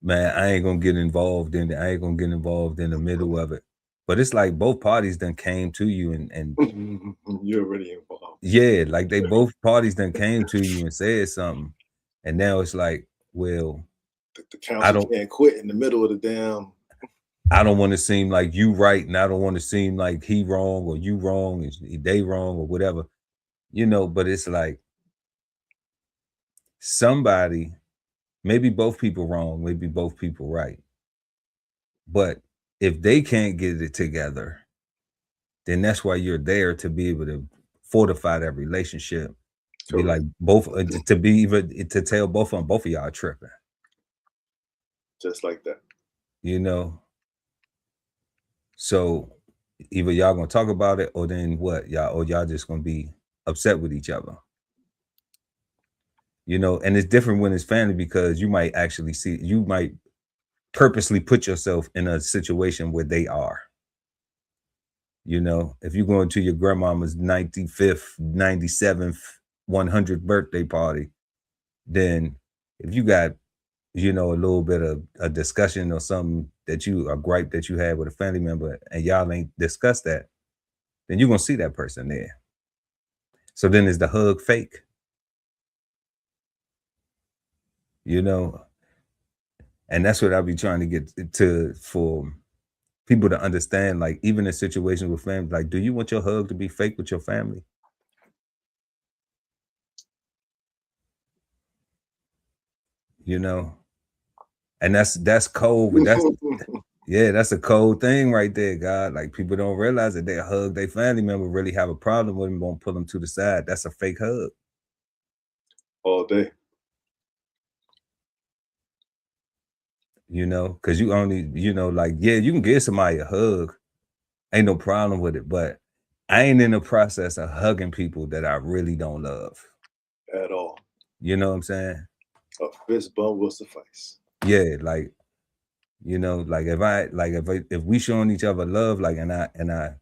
man, I ain't gonna get involved in it. I ain't gonna get involved in the middle of it. But it's like both parties then came to you and You're already involved. yeah, like they both parties then came to you and said something. And now it's like, well, The I council don't can't quit in the middle of the damn. I don't want to seem like you right, and I don't want to seem like he wrong or you wrong and they wrong or whatever, you know. But it's like somebody, maybe both people wrong, maybe both people right. But if they can't get it together, then that's why you're there to be able to fortify that relationship. To be like Correct. both, to be even to tell both of y'all tripping, Just like that. you know. So either y'all gonna talk about it, or then what, y'all just gonna be upset with each other. You know, and it's different when it's family because you might actually see, you might purposely put yourself in a situation where they are. You know, if you're going to your grandmama's 95th, 97th, 100th birthday party, then if you got, you know, a little bit of a discussion or something that a gripe that you had with a family member and y'all ain't discussed that, then you're gonna see that person there. So then is the hug fake? You know, and that's what I'll be trying to get to for people to understand, like even in situations with family, like, do you want your hug to be fake with your family? You know, and that's cold, but that's yeah, that's a cold thing right there, God. Like people don't realize that they hug their family member, really have a problem with them, won't pull them to the side. That's a fake hug, All day. you know, because you only, you know, like, yeah, you can give somebody a hug, ain't no problem with it, but I ain't in the process of hugging people that I really don't love. At all. You know what I'm saying? A fist bump will suffice. Yeah, like, you know, like if we showing each other love, like, and I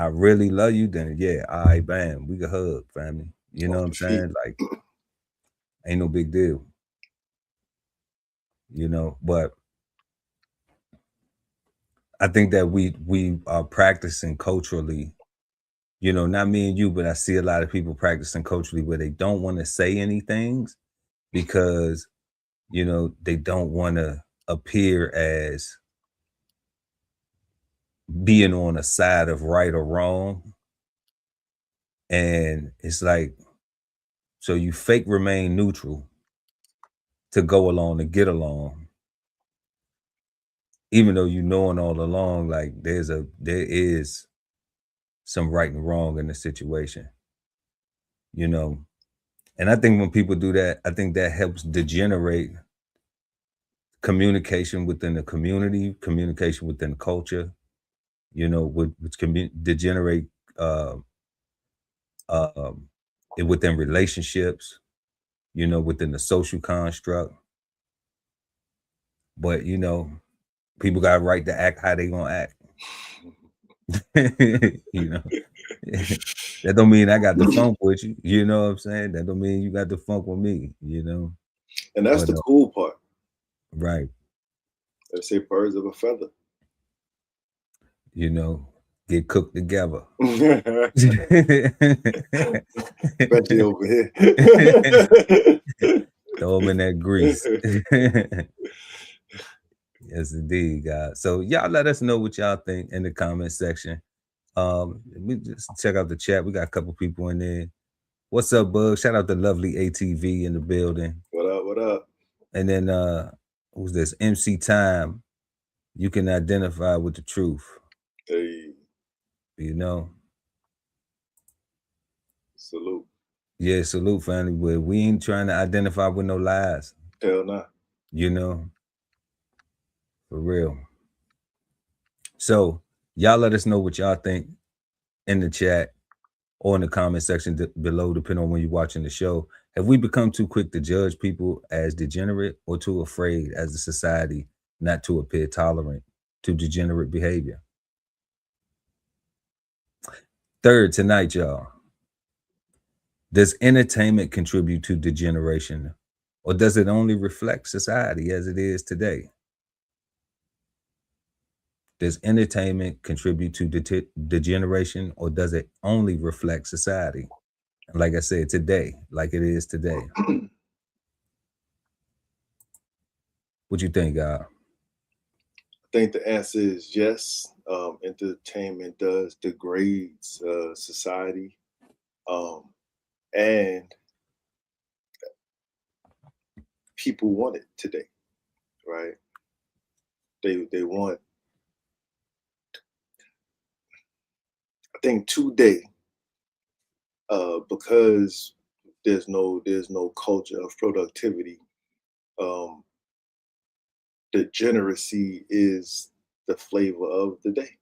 really love you, then yeah, all right, bam, we can hug, family. You know Off what I'm the feet. saying? Like, ain't no big deal, you know. But I think that we are practicing culturally, you know, not me and you, but I see a lot of people practicing culturally where they don't want to say anything because, you know, they don't want to appear as being on a side of right or wrong. And it's like, so you fake remain neutral to go along to get along, even though you knowing all along, like there is some right and wrong in the situation, you know. And I think when people do that, I think that helps degenerate communication within the community, communication within the culture, you know, which can degenerate uh, um, within relationships, you know, within the social construct. But you know, people got a right to act how they gonna act. You know, that don't mean I got the funk with you. You know what I'm saying? That don't mean you got the funk with me. You know, And that's but the cool part. right, They say birds of a feather. you know, get cooked together. Especially over here. Throw them in that grease. Yes, indeed, God. So y'all let us know what y'all think in the comment section. We just check out the chat. We got a couple people in there. What's up, Bug? Shout out to lovely ATV in the building. What up? What up? And then who's this? MC Time. You can identify with the truth. Hey, You know? salute. Yeah, salute, family. But we ain't trying to identify with no lies. Hell nah. You know? For real. So y'all let us know what y'all think in the chat or in the comment section below, depending on when you're watching the show. Have we become too quick to judge people as degenerate, or too afraid as a society not to appear tolerant to degenerate behavior? Third, tonight, y'all, does entertainment contribute to degeneration, or does it only reflect society as it is today? Does entertainment contribute to degeneration, or does it only reflect society? And like I said, today, like it is today. What you think, God? I think the answer is yes. Entertainment does degrades society, and people want it today, right? They want. I think today, because there's no culture of productivity. Degeneracy is the flavor of the day,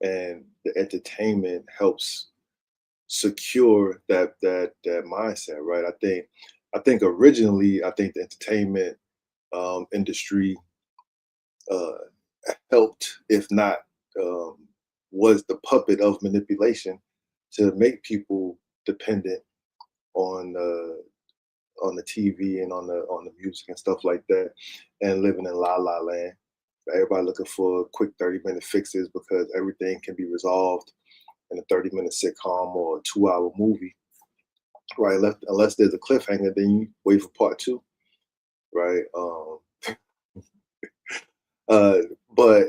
and the entertainment helps secure that mindset, right? I think originally, I think the entertainment industry uh, helped, if not was the puppet of manipulation to make people dependent on on the TV and on the music and stuff like that, and living in la la land. Everybody looking for quick 30-minute fixes because everything can be resolved in a 30-minute sitcom or a 2-hour movie, right? Unless there's a cliffhanger, then you wait for part two, right? Uh, but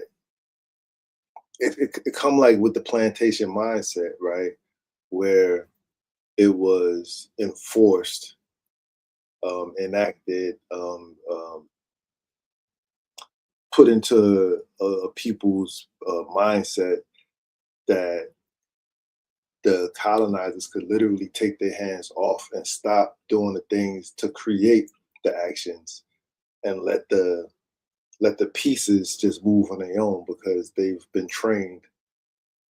it come like with the plantation mindset, right? Where it was enforced, enacted, put into people's mindset that the colonizers could literally take their hands off and stop doing the things to create the actions, and let the pieces just move on their own because they've been trained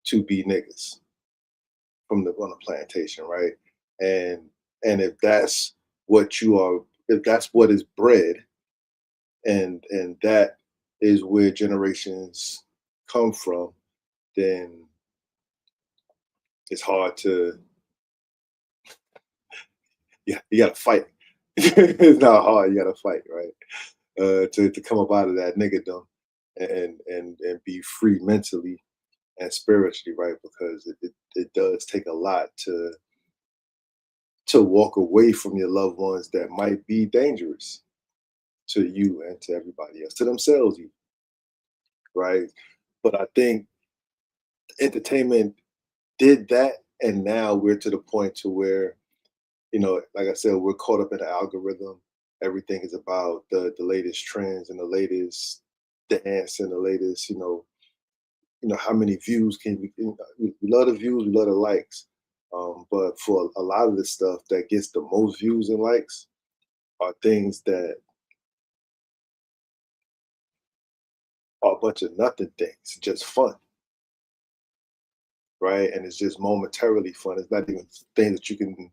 to be niggas from the on the plantation, right? And if that's what you are, if that's what is bred, and that is where generations come from, then it's hard to, yeah, you gotta fight. It's not hard, you gotta fight, right? To come up out of that niggerdom and be free mentally and spiritually, right? Because it does take a lot to walk away from your loved ones that might be dangerous to you and to everybody else, to themselves even, right? But I think entertainment did that, and now we're to the point to where, like I said, we're caught up in the algorithm. Everything is about the latest trends and the latest dance and the latest, how many views can we love the views, we love the likes. But for a lot of the stuff that gets the most views and likes are things that are a bunch of nothing things, just fun, right? And it's just momentarily fun. It's not even things that you can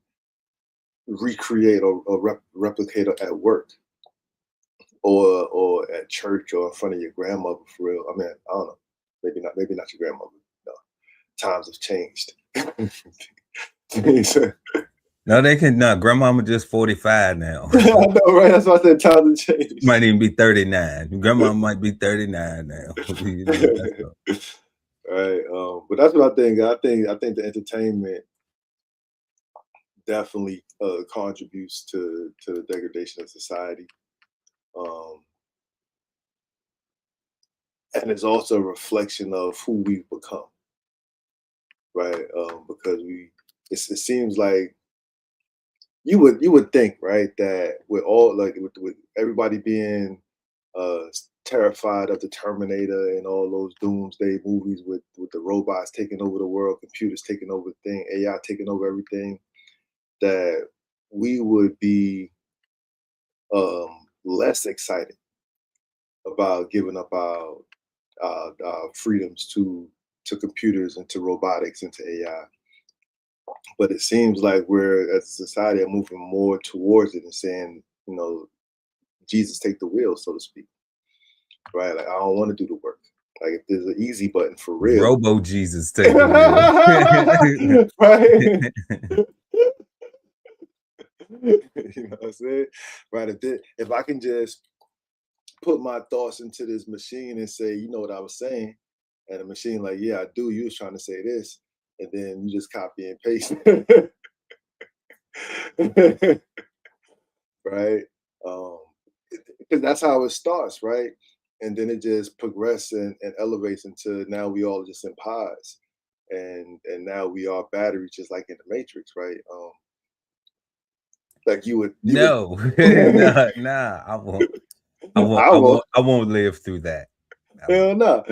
recreate or replicate at work or at church or in front of your grandmother for real. I mean, I don't know. Maybe not your grandmother. No. Times have changed. No, they can not. Grandmama just 45 now. I know, right? That's why I said times have changed. Might even be 39. Grandma might be 39 now. Right. But that's what I think. I think the entertainment definitely contributes to the degradation of society. And it's also a reflection of who we've become, right? Because it seems like you would think, right, that we're all like with everybody being uh, terrified of the Terminator and all those doomsday movies with the robots taking over the world, computers taking over the thing, AI taking over everything, that we would be less excited about giving up our freedoms to computers and to robotics and to AI. But it seems like we're, as a society, are moving more towards it and saying, Jesus, take the wheel, so to speak. Right? Like, I don't want to do the work. Like, if there's an easy button for real, Robo Jesus, take the wheel. right? You know what I'm saying? Right? If I can just put my thoughts into this machine and say, you know what I was saying, and the machine like, yeah, I do. You was trying to say this, and then you just copy and paste, right? Because that's how it starts, right? And then it just progresses and elevates into now we all just in pods, and now we are batteries, just like in the Matrix, right? Like you would No, nah, I won't. I won't live through that. Hell no.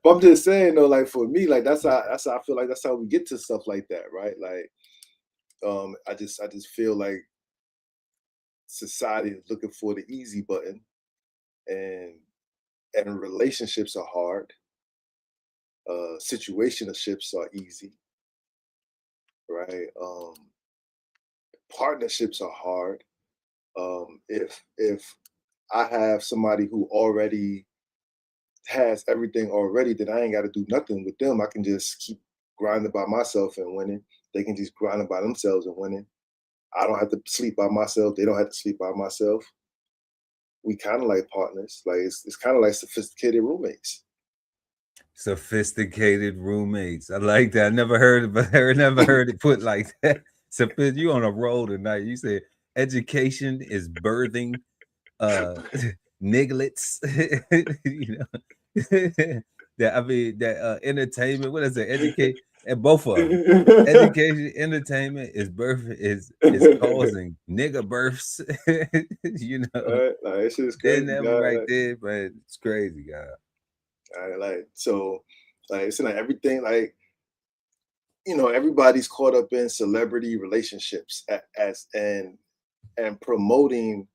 But I'm just saying though, like for me, like that's how I feel like that's how we get to stuff like that, right? Like, I just feel like society is looking for the easy button, and relationships are hard. Situationships are easy, right? Partnerships are hard. If I have somebody who already has everything already, then I ain't got to do nothing with them. I can just keep grinding by myself and winning. They can just grind by themselves and winning. I don't have to sleep by myself. They don't have to sleep by myself. We kind of like partners. Like it's kind of like sophisticated roommates. Sophisticated roommates. I like that. I never heard it, but I never heard it put like that. So you on a roll tonight. You said education is birthing nigglets. You know. That entertainment. What is it? Educate and both of them. Education, entertainment is is causing nigger births. You know. Right? Like it's just They're crazy, never guy. right Like, there, but it's crazy, guy. right? Like so, like it's like everything. Like everybody's caught up in celebrity relationships as and promoting.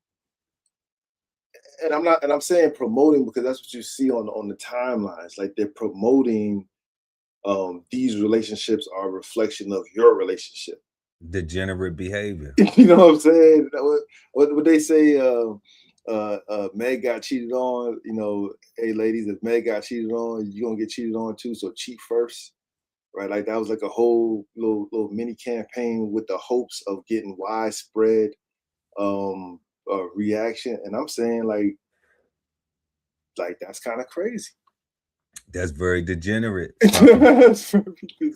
And I'm saying promoting because that's what you see on the timelines. Like they're promoting these relationships are a reflection of your relationship. Degenerate behavior. You know what I'm saying? What they say? Meg got cheated on. Hey ladies, if Meg got cheated on, you gonna get cheated on too. So cheat first, right? Like that was like a whole little mini campaign with the hopes of getting widespread reaction. And I'm saying like that's kind of crazy. That's very degenerate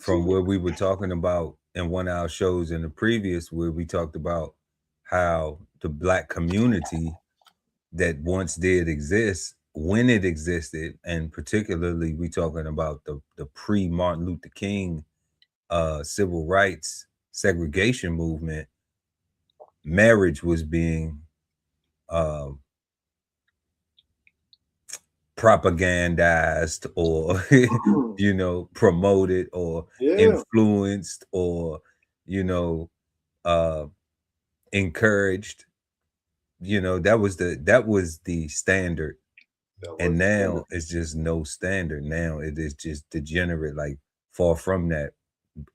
from where we were talking about in one of our shows in the previous, where we talked about how the Black community that once did exist, when it existed, and particularly we talking about the pre-Martin Luther King civil rights segregation movement, marriage was being uh, propagandized or promoted or Yeah. influenced or you know uh encouraged. That was the standard, That and was the standard. now it's just no standard. Now it is just degenerate, like far from that,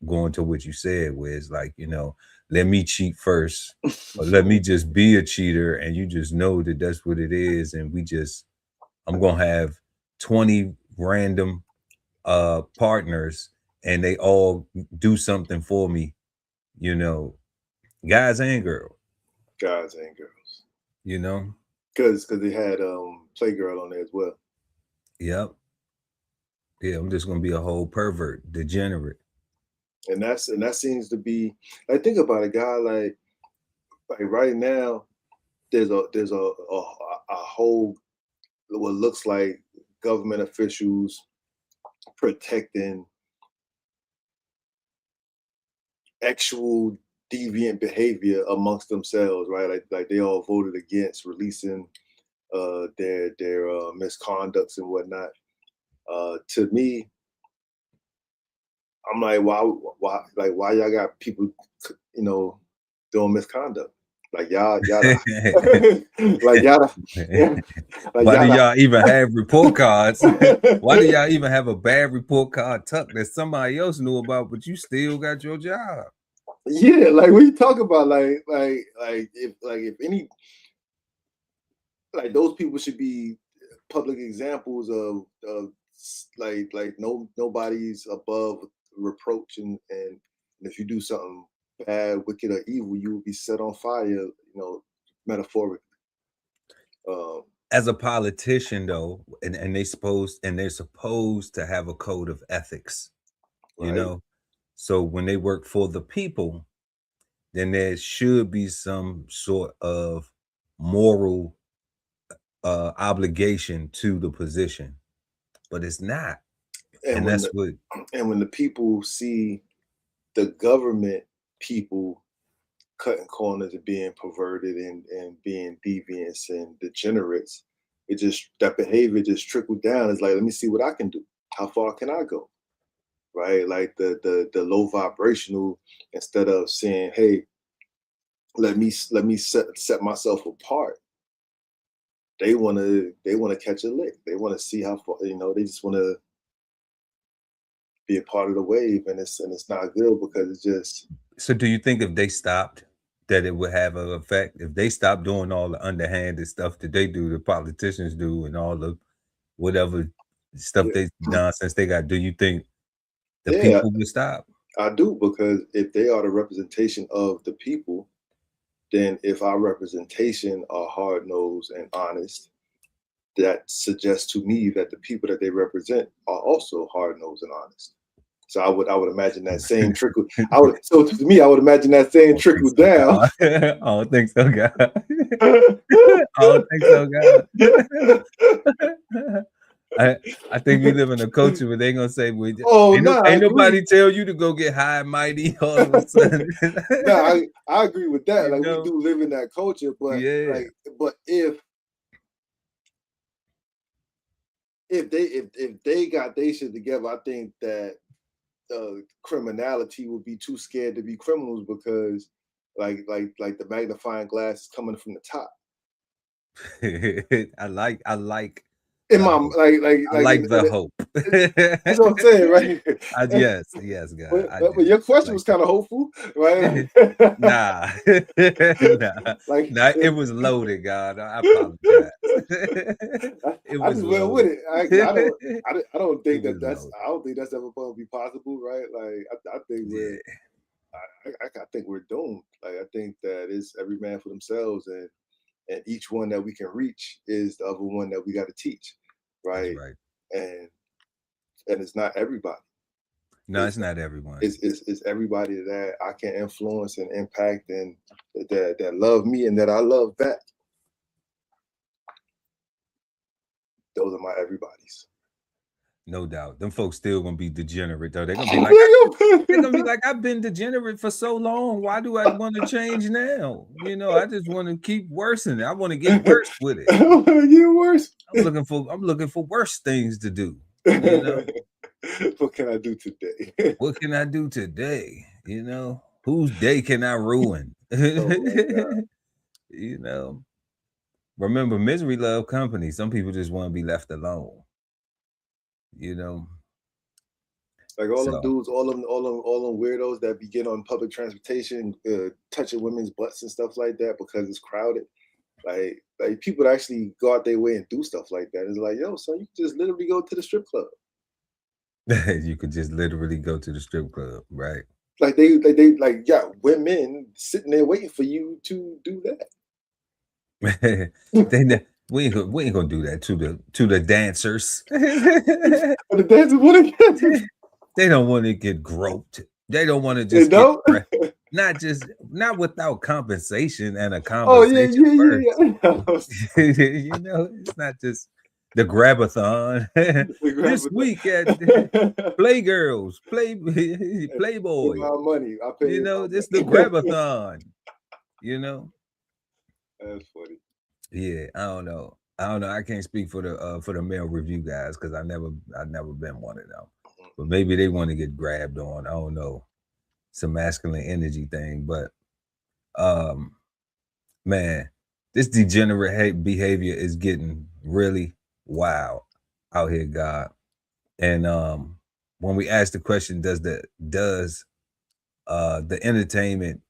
going to what you said, where it's like, let me cheat first, or let me just be a cheater, and you just know that that's what it is, and I'm gonna have 20 random partners, and they all do something for me, guys and girls, Guys and girls. you know. Because they had Playgirl on there as well. Yep. Yeah, I'm just gonna be a whole pervert, degenerate. And that seems to be, like, think about a guy like right now, there's a whole what looks like government officials protecting actual deviant behavior amongst themselves, right? Like they all voted against releasing their misconducts and whatnot. To me, I'm like, why y'all got people, doing misconduct? Like y'all, like y'all, like Why do y'all. y'all even have report cards? Why do y'all even have a bad report card tucked that somebody else knew about, but you still got your job? Yeah, like we talk about like if any, like those people should be public examples of nobody's above reproach, and if you do something bad, wicked, or evil, you will be set on fire, metaphorically. As a politician, though, and they're supposed to have a code of ethics, you Right. know. So when they work for the people, then there should be some sort of moral obligation to the position, but it's not. And that's what When the people see the government people cutting corners and being perverted and being deviants and degenerates, that behavior just trickled down. It's like, let me see what I can do. How far can I go? Right? Like the low vibrational, instead of saying, hey, let me set myself apart. They wanna catch a lick. They wanna see how far, they just wanna be a part of the wave, and it's not good because it's just. So do you think if they stopped, that it would have an effect? If they stopped doing all the underhanded stuff that they do, the politicians do, and all the whatever stuff Yeah, nonsense they got, do you think the yeah, people would stop? I do, because if they are the representation of the people, then if our representation are hard nosed and honest, that suggests to me that the people that they represent are also hard nosed and honest. So I would imagine that same trickle. So to me, I would imagine that same trickle down. I don't think so, God. I don't think so, God. I think we live in a culture where they're gonna say, Oh no, I ain't nobody agree. tell you to go get high and mighty all of a sudden. No, I agree with that. Like, we know? do live in that culture, but Yeah. if they got their shit together, I think that criminality would be too scared to be criminals, because like the magnifying glass is coming from the top. I like In the my hope. I like like the hope. that's what I'm saying, right? Yes, God, I But do. your I question like was kind of hopeful, right? nah. Like, Nah, it was loaded, God. I apologize. It I was just went with loaded. it. I don't It think was that's loaded. I don't think that's ever going to be possible, right? Like, I think Yeah, I think we're doomed. Like, I think that it's every man for themselves, and each one that we can reach is the other one that we got to teach, that's right? right. And it's not everybody. No, it's not everyone. It's everybody that I can influence and impact, and that love me and that I love back. Those are my everybody's. No doubt. Them folks still gonna be degenerate though. They're gonna be like, I've been degenerate for so long. Why do I want to change now? I just want to keep worsening. I want to get worse with it. Get worse. I'm looking for worse things to do. What can I do today? What can I do today? Whose day can I ruin? Oh my God. you know. Remember, misery love company. Some people just want to be left alone. You know. Like all them So dudes, all them weirdos that be getting on public transportation, touching women's butts and stuff like that because it's crowded. Like people that actually go out their way and do stuff like that. It's like, yo, son, you can just literally go to the strip club. you could just literally go to the strip club, right? Like they got women sitting there waiting for you to do that. we ain't gonna do that to the dancers. But the dancers want to get. They don't want to get groped. They don't want to They just get don't. not without compensation and a Oh yeah, conversation yeah, first. yeah, It's not just the grabathon. This week at Playgirls, Pay Playboy. my money. I pay you my It's the money. grabathon. That's funny. Yeah, I don't know. I can't speak for the male review guys because I've never been one of them. But maybe they want to get grabbed on. I don't know. Some masculine energy thing, but Man, this degenerate behavior is getting really wild out here, God. And when we ask the question, does the entertainment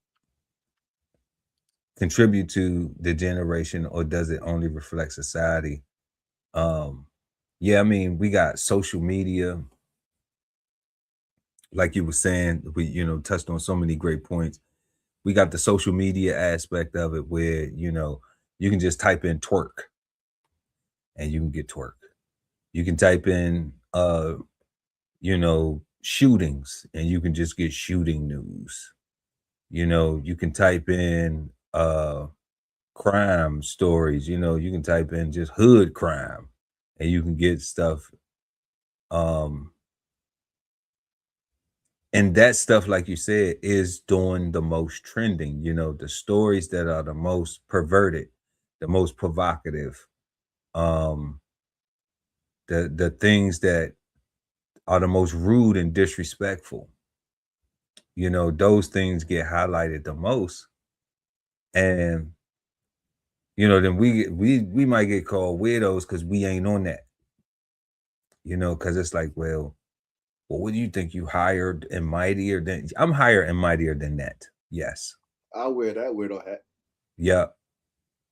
contribute to degeneration, or does it only reflect society? Yeah, I mean, we got social media, like you were saying, we touched on so many great points. We got the social media aspect of it where, you can just type in twerk and you can get twerk. You can type in shootings and you can just get shooting news. You can type in crime stories, you can type in just hood crime and you can get stuff. Um and that stuff, like you said, is doing the most trending. The stories that are the most perverted, the most provocative, um the things that are the most rude and disrespectful, those things get highlighted the most. And then we might get called weirdos because we ain't on that, because it's like, well, what do you think, you higher and mightier than? I'm higher and mightier than that. Yes. I'll wear that weirdo hat. Yeah.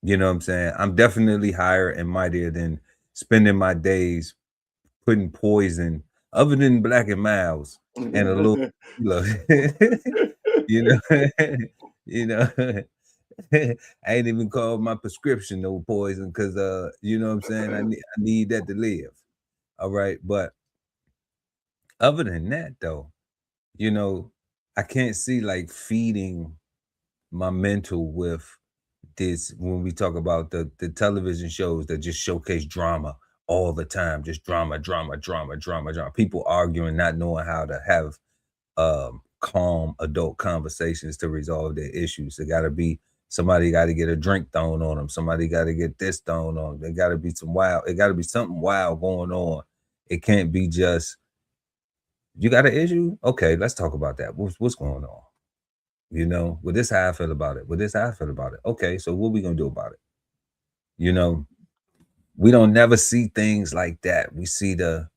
You know what I'm saying? I'm definitely higher and mightier than spending my days putting poison, other than Black and Miles and a little, you know, you know, I ain't even called my prescription no poison because you know what I'm saying? I need that to live. All right. But other than that though, I can't see like feeding my mental with this when we talk about the television shows that just showcase drama all the time, just drama, drama, drama, drama, drama. People arguing, not knowing how to have calm adult conversations to resolve their issues. There got to be somebody got to get a drink thrown on them. Somebody got to get this thrown on them. There got to be some wild. It got to be something wild going on. It can't be just you got an issue. Okay, let's talk about that. What's going on? Well, this how I feel about it. Well, this how I feel about it. Okay, so what we gonna do about it? We don't never see things like that. We see the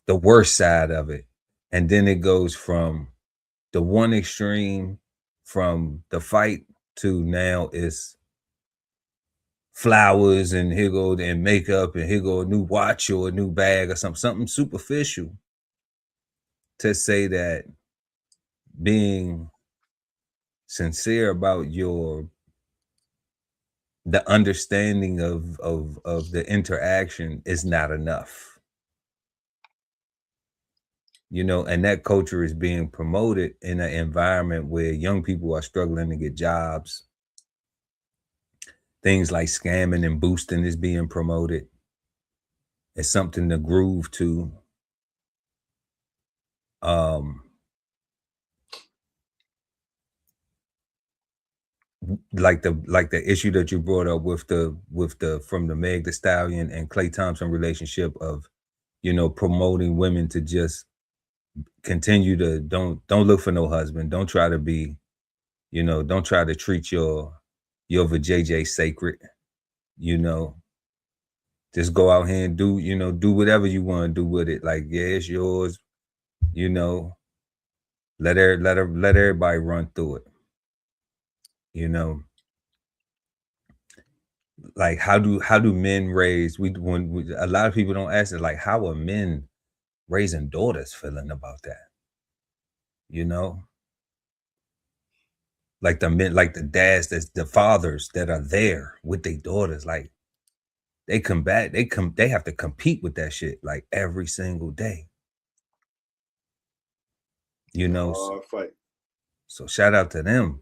worst side of it, and then it goes from the one extreme, from the fight, to now it's flowers and here go and makeup and here go a new watch or a new bag or something superficial, to say that being sincere about the understanding of the interaction is not enough. And that culture is being promoted in an environment where young people are struggling to get jobs. Things like scamming and boosting is being promoted. It's something to groove to. Like the issue that you brought up with the from the Meg Thee Stallion and Klay Thompson relationship of, promoting women to just continue to don't look for no husband. Don't try to be, don't try to treat your vajayjay sacred. Just go out here and do whatever you want to do with it. Like, yeah, it's yours. Let everybody run through it. Like how do men raise? When a lot of people don't ask it, like, how are men raising daughters feeling about that? Like the men, like the dads, that's the fathers that are there with their daughters, like they have to compete with that shit like every single day. Hard fight. So shout out to them.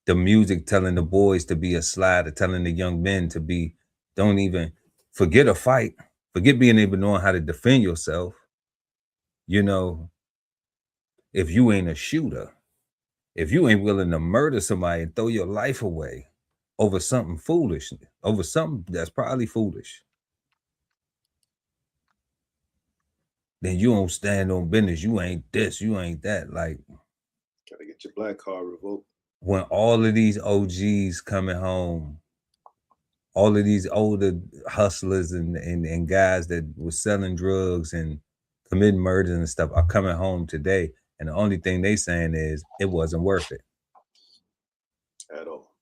The music telling the boys to be a slider, telling the young men to be, don't even forget a fight, forget being able to know how to defend yourself. If you ain't a shooter, if you ain't willing to murder somebody and throw your life away over something foolish, over something that's probably foolish, then you don't stand on business. You ain't this, you ain't that. Like, Get your black card revoked. When all of these OGs coming home, all of these older hustlers and guys that were selling drugs and committing murders and stuff are coming home today, and the only thing they saying is it wasn't worth it at all.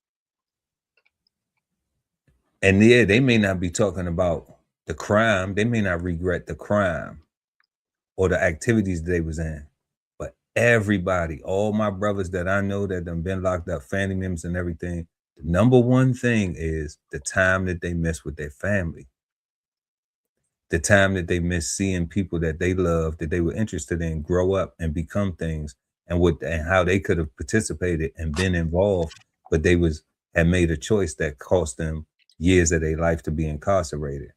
And yeah, they may not be talking about the crime, they may not regret the crime or the activities they was in, but everybody, all my brothers that I know that done been locked up, family members and everything, the number one thing is the time that they miss with their family. The time that they miss seeing people that they love, that they were interested in, grow up and become things, and how they could have participated and been involved, but they had made a choice that cost them years of their life to be incarcerated.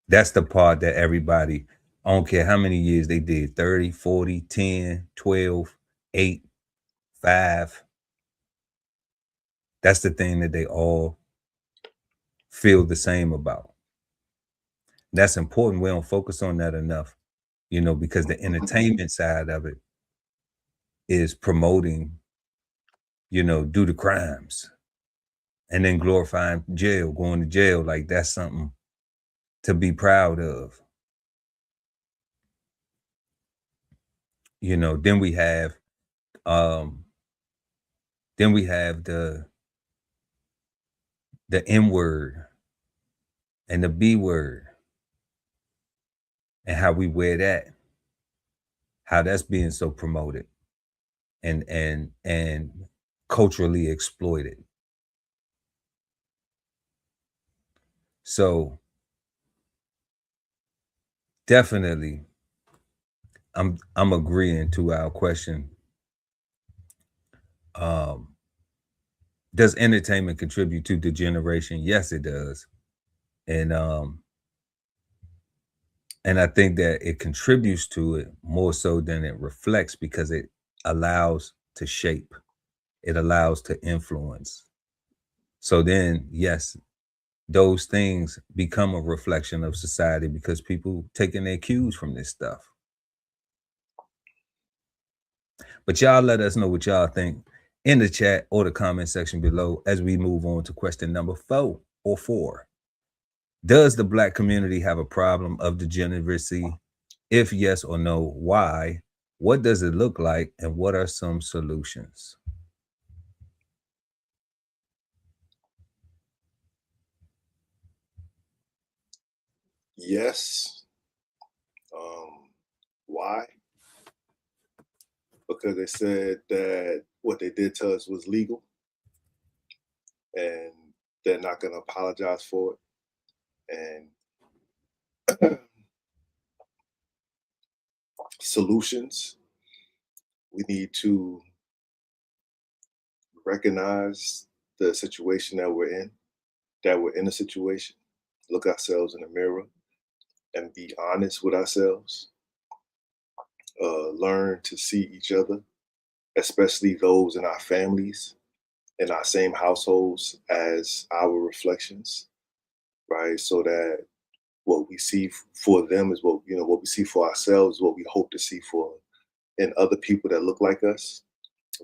That's the part that everybody, I don't care how many years they did, 30, 40, 10, 12, 8, 5. That's the thing that they all feel the same about. That's important. We don't focus on that enough, because the entertainment side of it is promoting, do the crimes and then glorifying jail, going to jail. Like that's something to be proud of. Then we have the N word and the B word and how we wear that, how that's being so promoted and culturally exploited. So definitely I'm agreeing to our question. Does entertainment contribute to degeneration? Yes, it does. And I think that it contributes to it more so than it reflects, because it allows to shape, it allows to influence. So then, yes, those things become a reflection of society because people taking their cues from this stuff. But y'all let us know what y'all think in the chat or the comment section below as we move on to question number 4. Does the Black community have a problem of degeneracy? If yes or no, why? What does it look like? And what are some solutions? Yes. Why? Because they said that what they did to us was legal and they're not going to apologize for it. And solutions, we need to recognize the situation that we're in a situation, look ourselves in the mirror and be honest with ourselves, learn to see each other, especially those in our families, in our same households, as our reflections, right? So that what we see for them is what we see for ourselves, what we hope to see for in other people that look like us,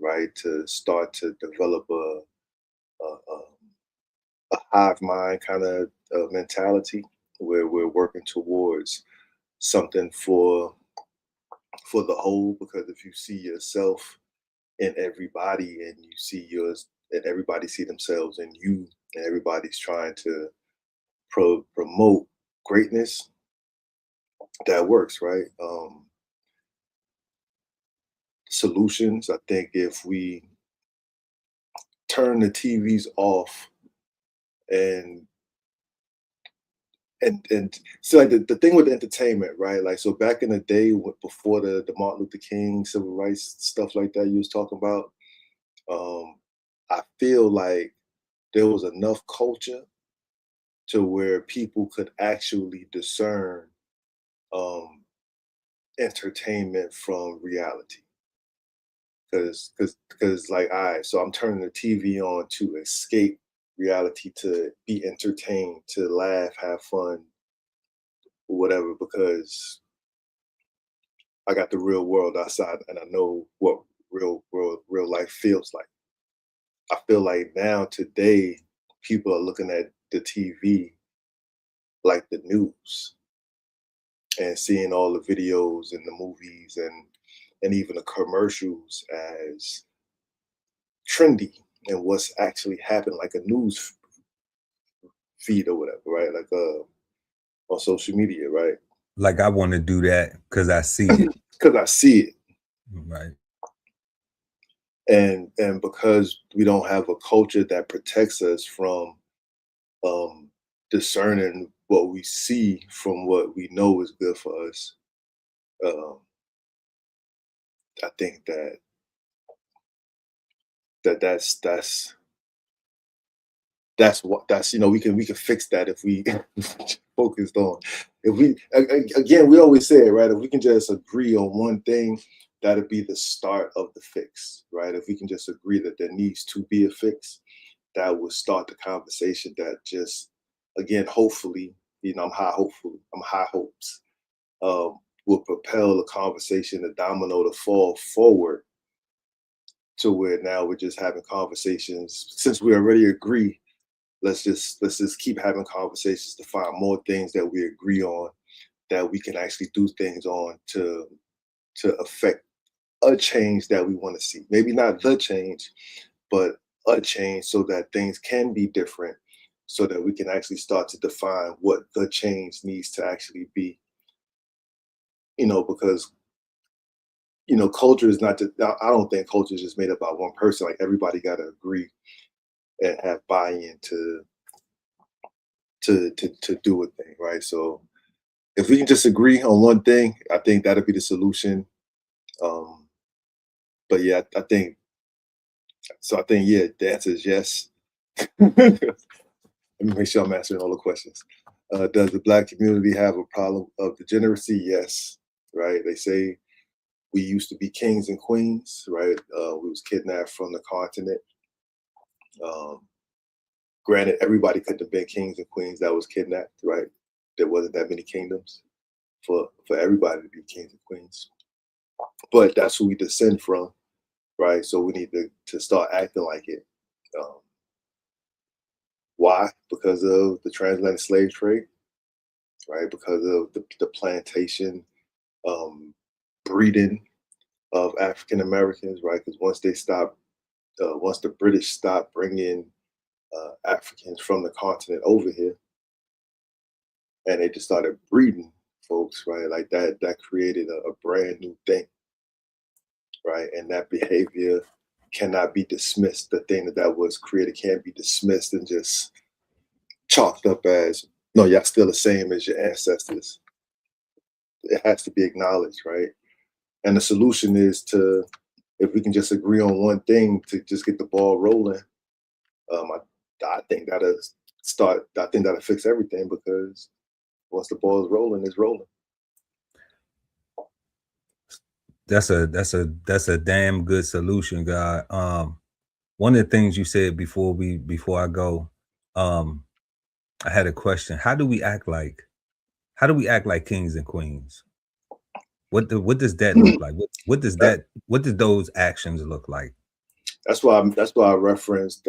right? To start to develop a hive mind kind of mentality where we're working towards something for the whole. Because if you see yourself in everybody and you see yours and everybody see themselves in you and everybody's trying to promote greatness, that works, right? Solutions, I think if we turn the TVs off and so like the thing with the entertainment, right? Like, so back in the day before the Martin Luther King civil rights stuff like that you was talking about, I feel like there was enough culture to where people could actually discern entertainment from reality. Because like, all right, so I'm turning the TV on to escape reality, to be entertained, to laugh, have fun, whatever, because I got the real world outside, and I know what real life feels like. I feel like now today people are looking at the TV like the news and seeing all the videos and the movies and even the commercials as trendy and what's actually happened, like a news feed or whatever, right? Like on social media, right? Like I want to do that because I see it. Because I see it. Right. And because we don't have a culture that protects us from discerning what we see from what we know is good for us, um, I think that's we can fix that if we focused on, if we again, we always say it, right, if we can just agree on one thing, that'll be the start of the fix, right? If we can just agree that there needs to be a fix, that will start the conversation that just, again, hopefully, I'm high hopes, will propel the conversation, the domino to fall forward to where now we're just having conversations. Since we already agree, let's just keep having conversations to find more things that we agree on, that we can actually do things on to affect a change that we want to see. Maybe not the change, but a change, so that things can be different, so that we can actually start to define what the change needs to actually be. Because culture is not just, I don't think culture is just made up by one person. Like, everybody got to agree and have buy-in to do a thing, right? So if we can just agree on one thing, I think that'll be the solution. Um, but yeah, I think so. I think, yeah, the answer is yes. Let me make sure I'm answering all the questions. Does the Black community have a problem of degeneracy? Yes, right. They say we used to be kings and queens, right? We was kidnapped from the continent. Um, Granted, everybody couldn't have been kings and queens that was kidnapped, right? There wasn't that many kingdoms for everybody to be kings and queens, but that's who we descend from, right? So we need to start acting like it. Um, why? Because of the transatlantic slave trade, right? Because of the plantation um, breeding of African Americans, right? Because once the British stopped bringing Africans from the continent over here, and they just started breeding folks, right? Like that created a brand new thing, right? And that behavior cannot be dismissed. The thing that was created can't be dismissed and just chalked up as, no, y'all still the same as your ancestors. It has to be acknowledged, right? And the solution is to, if we can just agree on one thing to just get the ball rolling, I think I think that'll fix everything, because once the ball is rolling, it's rolling. That's a damn good solution, God. One of the things you said before I go, I had a question. How do we act like kings and queens? What does that look like? What does those actions look like? That's why I referenced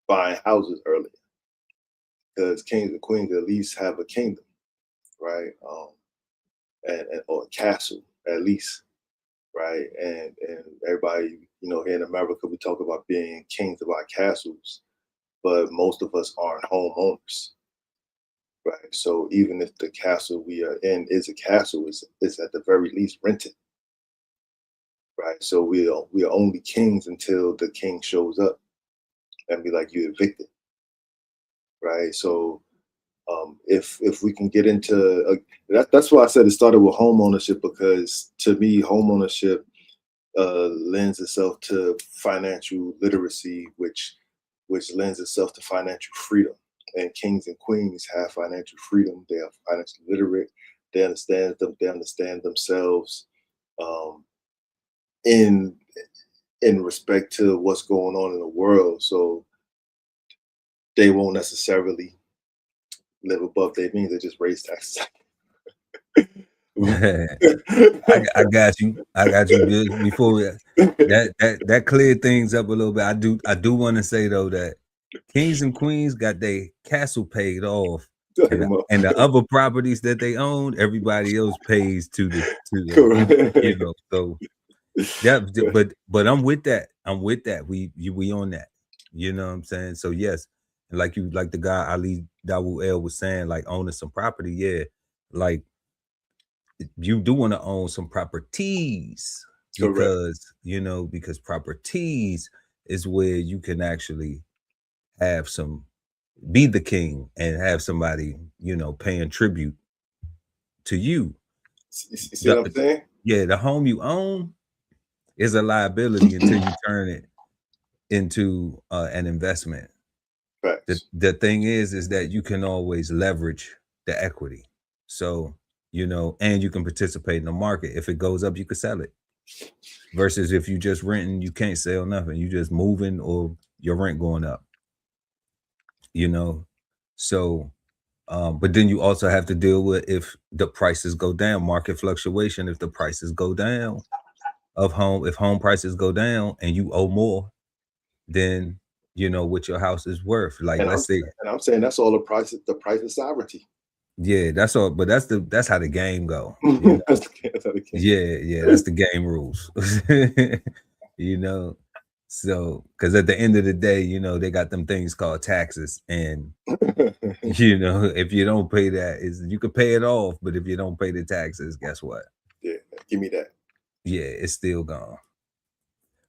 buying houses earlier, because kings and queens at least have a kingdom, right? And or a castle at least, right? And everybody, here in America, we talk about being kings of our castles, but most of us aren't homeowners, right? So even if the castle we are in is a castle, it's at the very least rented, right? So we are only kings until the king shows up and be like, you evicted, right? So if we can get into that's why I said it started with home ownership, because to me, home ownership lends itself to financial literacy, which lends itself to financial freedom. And kings and queens have financial freedom. They are financially literate. They understand them. They understand themselves um, in respect to what's going on in the world. So they won't necessarily live above their means. They just raise taxes. I got you. I got you. Before that cleared things up a little bit. I do want to say though that kings and queens got their castle paid off, and the other properties that they own, everybody else pays to the you know. So that, but I'm with that. I'm with that. We on that. You know what I'm saying? So yes, like the guy Ali Dawu El was saying, like owning some property. Yeah, like you do want to own some properties Correct. because because properties is where you can actually have some be the king and have somebody paying tribute to you. You see what I'm saying? Yeah, the home you own is a liability until you turn it into an investment. Facts. The thing is that you can always leverage the equity. So, and you can participate in the market. If it goes up, you can sell it. Versus if you just renting, you can't sell nothing. You just moving or your rent going up. So but then you also have to deal with if the prices go down, market fluctuation. If the prices go down if home prices go down and you owe more, then what your house is worth. Like And let's say, I'm saying that's all the price of sovereignty. yeah, that's all. But that's how the game go. That's how the game. Yeah, that's the game rules. So because at the end of the day, they got them things called taxes, and if you don't pay that, is you could pay it off, but if you don't pay the taxes, guess what? Yeah, give me that. Yeah, it's still gone.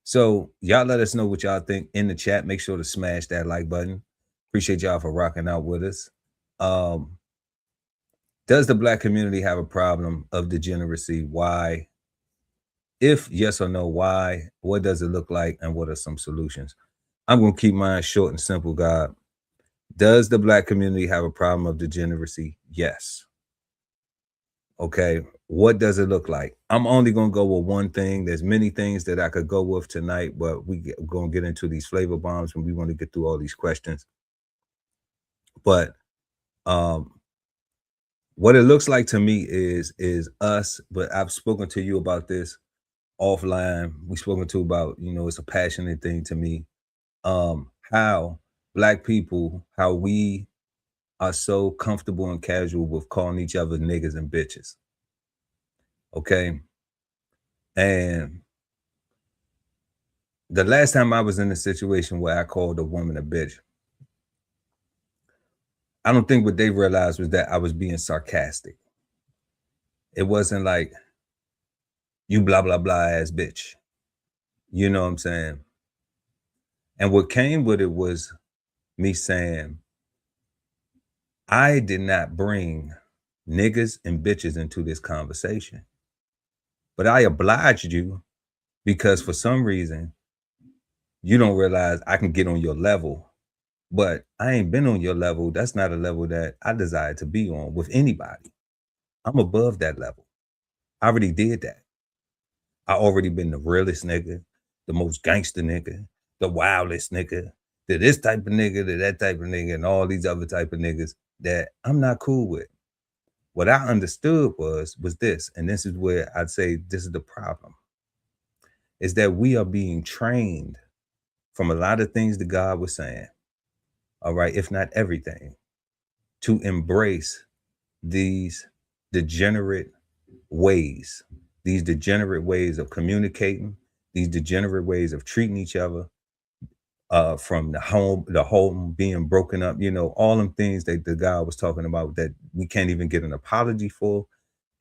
So y'all let us know what y'all think in the chat. Make sure to smash that like button. Appreciate y'all for rocking out with us. Does the Black community have a problem of degeneracy? Why? If yes or no, why? What does it look like? And what are some solutions? I'm going to keep mine short and simple, God. Does the Black community have a problem of degeneracy? Yes. Okay. What does it look like? I'm only going to go with one thing. There's many things that I could go with tonight, but we're going to get into these flavor bombs when we want to get through all these questions. But what it looks like to me is us, but I've spoken to you about this offline. We've spoken to about, it's a passionate thing to me. How Black people, how we are so comfortable and casual with calling each other niggas and bitches. Okay. And the last time I was in a situation where I called a woman a bitch, I don't think what they realized was that I was being sarcastic. It wasn't like, you blah, blah, blah ass bitch. You know what I'm saying? And what came with it was me saying, I did not bring niggas and bitches into this conversation, but I obliged you because for some reason you don't realize I can get on your level, but I ain't been on your level. That's not a level that I desire to be on with anybody. I'm above that level. I already did that. I already been the realest nigga, the most gangster nigga, the wildest nigga, to this type of nigga, to that type of nigga, and all these other type of niggas that I'm not cool with. What I understood was this, and this is where I'd say this is the problem, is that we are being trained from a lot of things that God was saying, all right, if not everything, to embrace these degenerate ways, these degenerate ways of communicating, these degenerate ways of treating each other, from the home being broken up, all them things that the guy was talking about that we can't even get an apology for,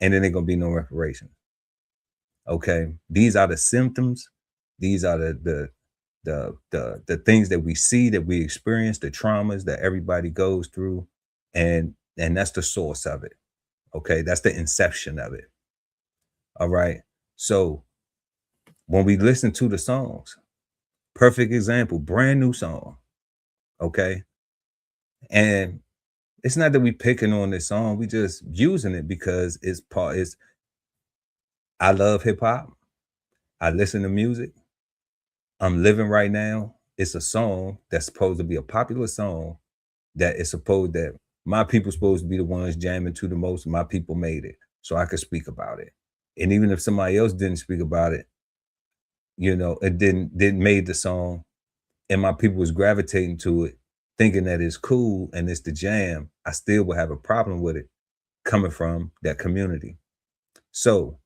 and then ain't gonna be no reparation. Okay, these are the symptoms. These are the things that we see, that we experience, the traumas that everybody goes through, and that's the source of it. Okay, that's the inception of it. All right. So when we listen to the songs, perfect example, brand new song. Okay. And it's not that we picking on this song, we just using it because I love hip hop. I listen to music. I'm living right now. It's a song that's supposed to be a popular song that is supposed that my people supposed to be the ones jamming to the most. My people made it. so I could speak about it. And even if somebody else didn't speak about it, you know, it didn't made the song, and my people was gravitating to it, thinking that it's cool and it's the jam, I still would have a problem with it coming from that community. So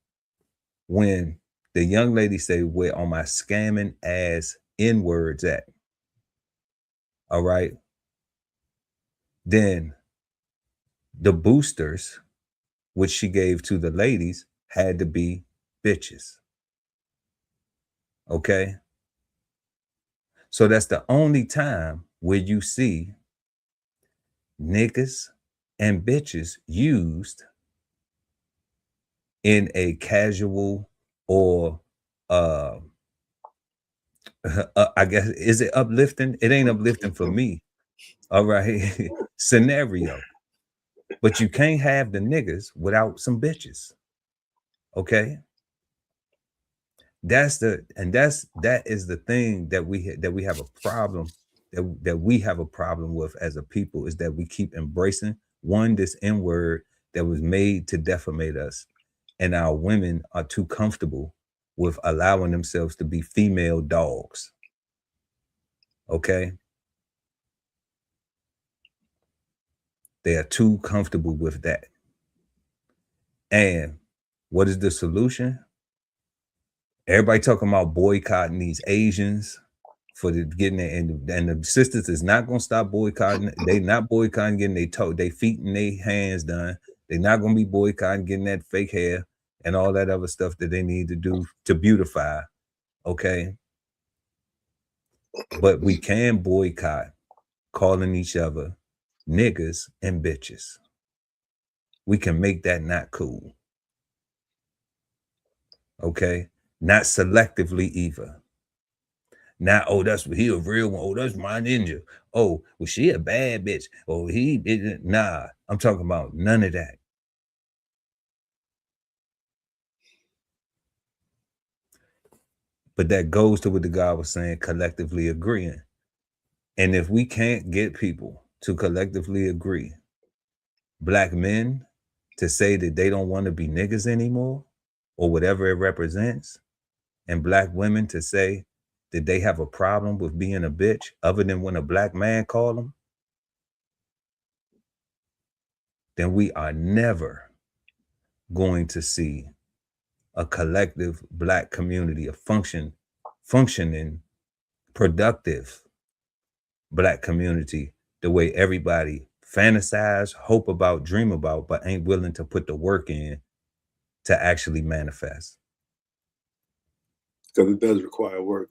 when the young lady say, "Where are my scamming ass N-words at?" All right, then the boosters, which she gave to the ladies, had to be bitches. Okay. So that's the only time where you see niggas and bitches used in a casual or uh I guess, is it uplifting? It ain't uplifting for me. All right. Scenario. But you can't have the niggas without some bitches. Okay. That is the thing that we have a problem, that we have a problem with as a people, is that we keep embracing this N-word that was made to defamate us, and our women are too comfortable with allowing themselves to be female dogs. Okay, they are too comfortable with that. And what is the solution? Everybody talking about boycotting these Asians for the getting it, and the sisters is not gonna stop boycotting. They not boycotting getting they feet and they hands done. They're not gonna be boycotting getting that fake hair and all that other stuff that they need to do to beautify. Okay. But we can boycott calling each other niggas and bitches. We can make that not cool. Okay. Not selectively either. Not, oh, that's he a real one. Oh, that's my ninja. Oh, well, she a bad bitch. Oh, nah. I'm talking about none of that. But that goes to what the guy was saying, collectively agreeing. And if we can't get people to collectively agree, black men to say that they don't want to be niggas anymore, or whatever it represents, and black women to say that they have a problem with being a bitch other than when a black man call them, then we are never going to see a collective black community, a functioning, productive black community, the way everybody fantasize, hope about, dream about, but ain't willing to put the work in to actually manifest. Because it does require work.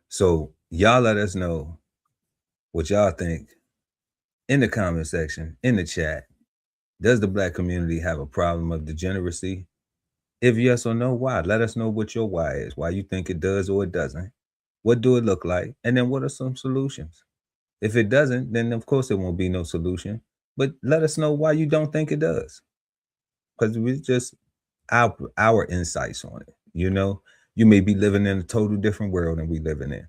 So y'all let us know what y'all think in the comment section, in the chat. Does the black community have a problem of degeneracy? If yes or no, why? Let us know what your why is, why you think it does or it doesn't. What do it look like? And then what are some solutions? If it doesn't, then of course it won't be no solution. But let us know why you don't think it does. Because we just our insights on it. You know, you may be living in a total different world than we living in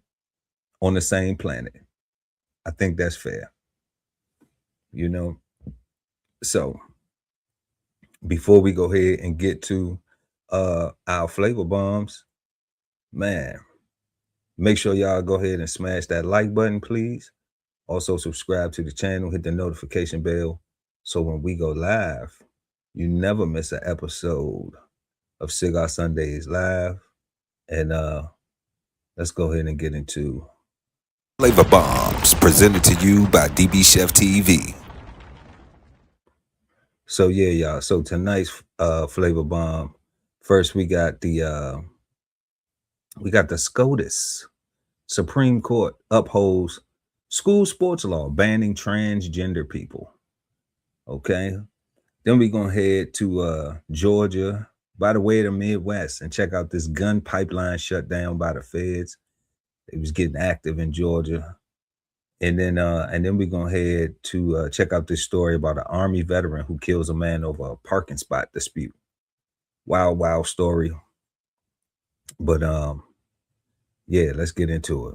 on the same planet. I think that's fair. You know, so before we go ahead and get to our flavor bombs, man, make sure y'all go ahead and smash that like button, please. Also subscribe to the channel, hit the notification bell, so when we go live, you never miss an episode of Cigar Sundays Live. And let's go ahead and get into Flavor Bombs, presented to you by DBCHEFTV. So yeah, y'all. So tonight's flavor bomb. First, we got the SCOTUS. Supreme Court upholds school sports law banning transgender people. Okay. Then we're gonna head to Georgia, by the way, the Midwest, and check out this gun pipeline shut down by the feds. It was getting active in Georgia. And then we're gonna head to check out this story about an Army veteran who kills a man over a parking spot dispute. Wild story. But yeah, let's get into it.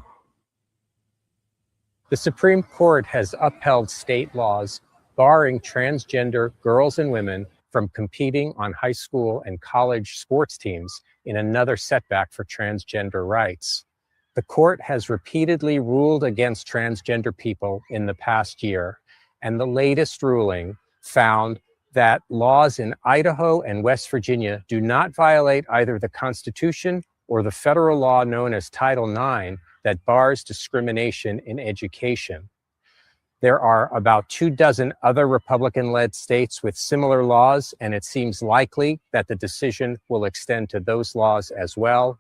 The Supreme Court has upheld state laws barring transgender girls and women from competing on high school and college sports teams in another setback for transgender rights. The court has repeatedly ruled against transgender people in the past year, and the latest ruling found that laws in Idaho and West Virginia do not violate either the Constitution or the federal law known as Title IX that bars discrimination in education. There are about 24 other Republican-led states with similar laws, and it seems likely that the decision will extend to those laws as well.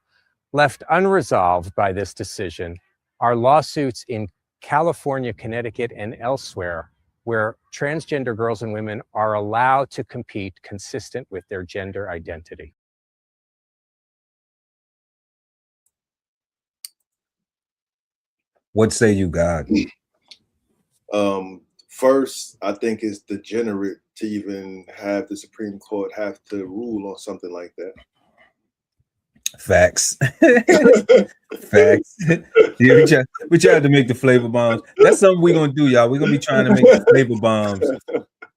Left unresolved by this decision are lawsuits in California, Connecticut, and elsewhere, where transgender girls and women are allowed to compete consistent with their gender identity. What say you, God? First, I think it's degenerate to even have the Supreme Court have to rule on something like that. Facts. Facts. Yeah, we tried to make the flavor bombs. That's something we're gonna do, y'all. We're gonna be trying to make the flavor bombs,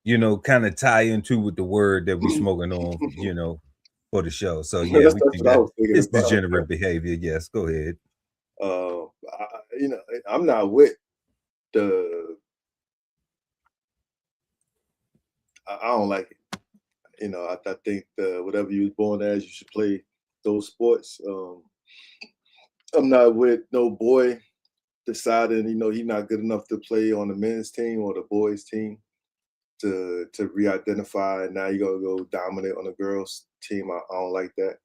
you know, kind of tie into with the word that we're smoking on, you know, for the show. So yeah, That's we what think I that was thinking it's about. degenerate behavior. Yes, go ahead. You know, I'm not with the. I don't like it. You know, I think whatever you was born as, you should play those sports. I'm not with no boy deciding, you know, he's not good enough to play on the men's team or the boys' team to re-identify. And now you gotta go dominate on the girls' team. I don't like that.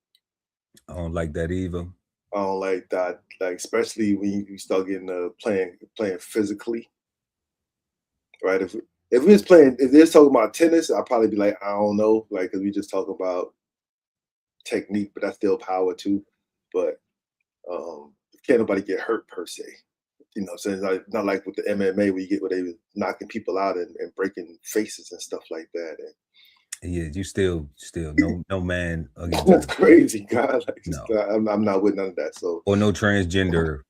I don't like that either. I don't like that, like especially when you start getting playing physically, right? If we was playing, if they're talking about tennis, I'd probably be like, I don't know, like, because we just talk about technique, but that's still power too. But can't nobody get hurt per se, you know. So it's not like with the MMA where you get where they were knocking people out and breaking faces and stuff like that. And yeah, you still no man against that's crazy, God. Like, no, I'm not with none of that. So or no transgender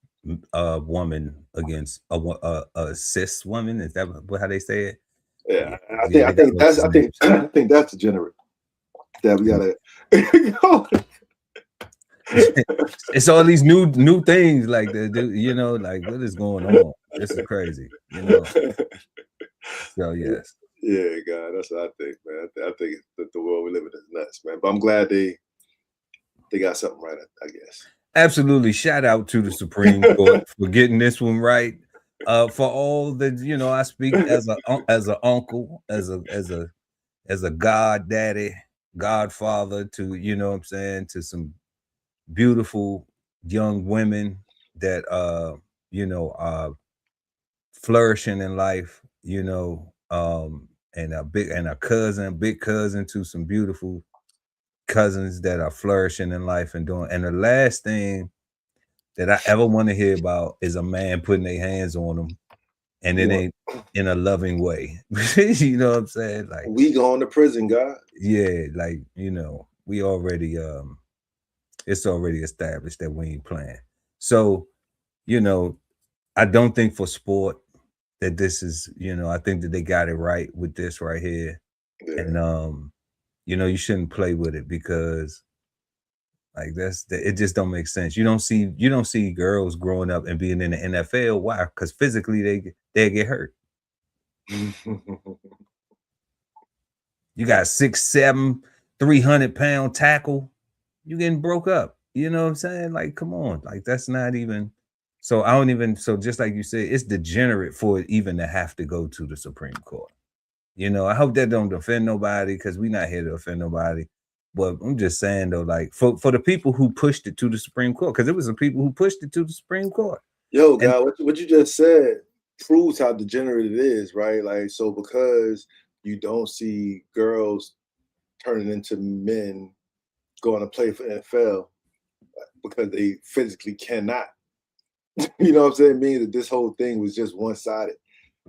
woman against a cis woman. Is that how they say it? Yeah, I think that's degenerate. That we gotta. It's all these new things like you know, like what is going on? This is crazy, you know. So yes. Yeah, God, that's what I think, man. I think the world we live in is nuts, man. But I'm glad they got something right, I guess. Absolutely. Shout out to the Supreme Court for getting this one right. For all the, you know, I speak as an uncle, as a god daddy, godfather to, you know what I'm saying, to some beautiful young women that you know, are flourishing in life, you know, and a big cousin to some beautiful cousins that are flourishing in life and doing. And the last thing that I ever want to hear about is a man putting their hands on them, and it ain't in a loving way. You know what I'm saying? Like, we going to prison, God. Yeah, like, you know, we already it's already established that we ain't playing. So, you know, I don't think for sport that this is, you know, I think that they got it right with this right here. Yeah. And you know, you shouldn't play with it because like it just don't make sense. You don't see girls growing up and being in the NFL. Why? Because physically they get hurt. You got 6'7", 300-pound tackle, you getting broke up. You know what I'm saying? Like, come on, like that's not even. So I don't even. So just like you said, it's degenerate for it even to have to go to the Supreme Court. You know, I hope that don't offend nobody because we're not here to offend nobody. But I'm just saying though, like for the people who pushed it to the Supreme Court, because it was the people who pushed it to the Supreme Court. Yo, God, what you just said proves how degenerate it is, right? Like, so because you don't see girls turning into men going to play for NFL because they physically cannot. You know what I'm saying? Means that this whole thing was just one-sided,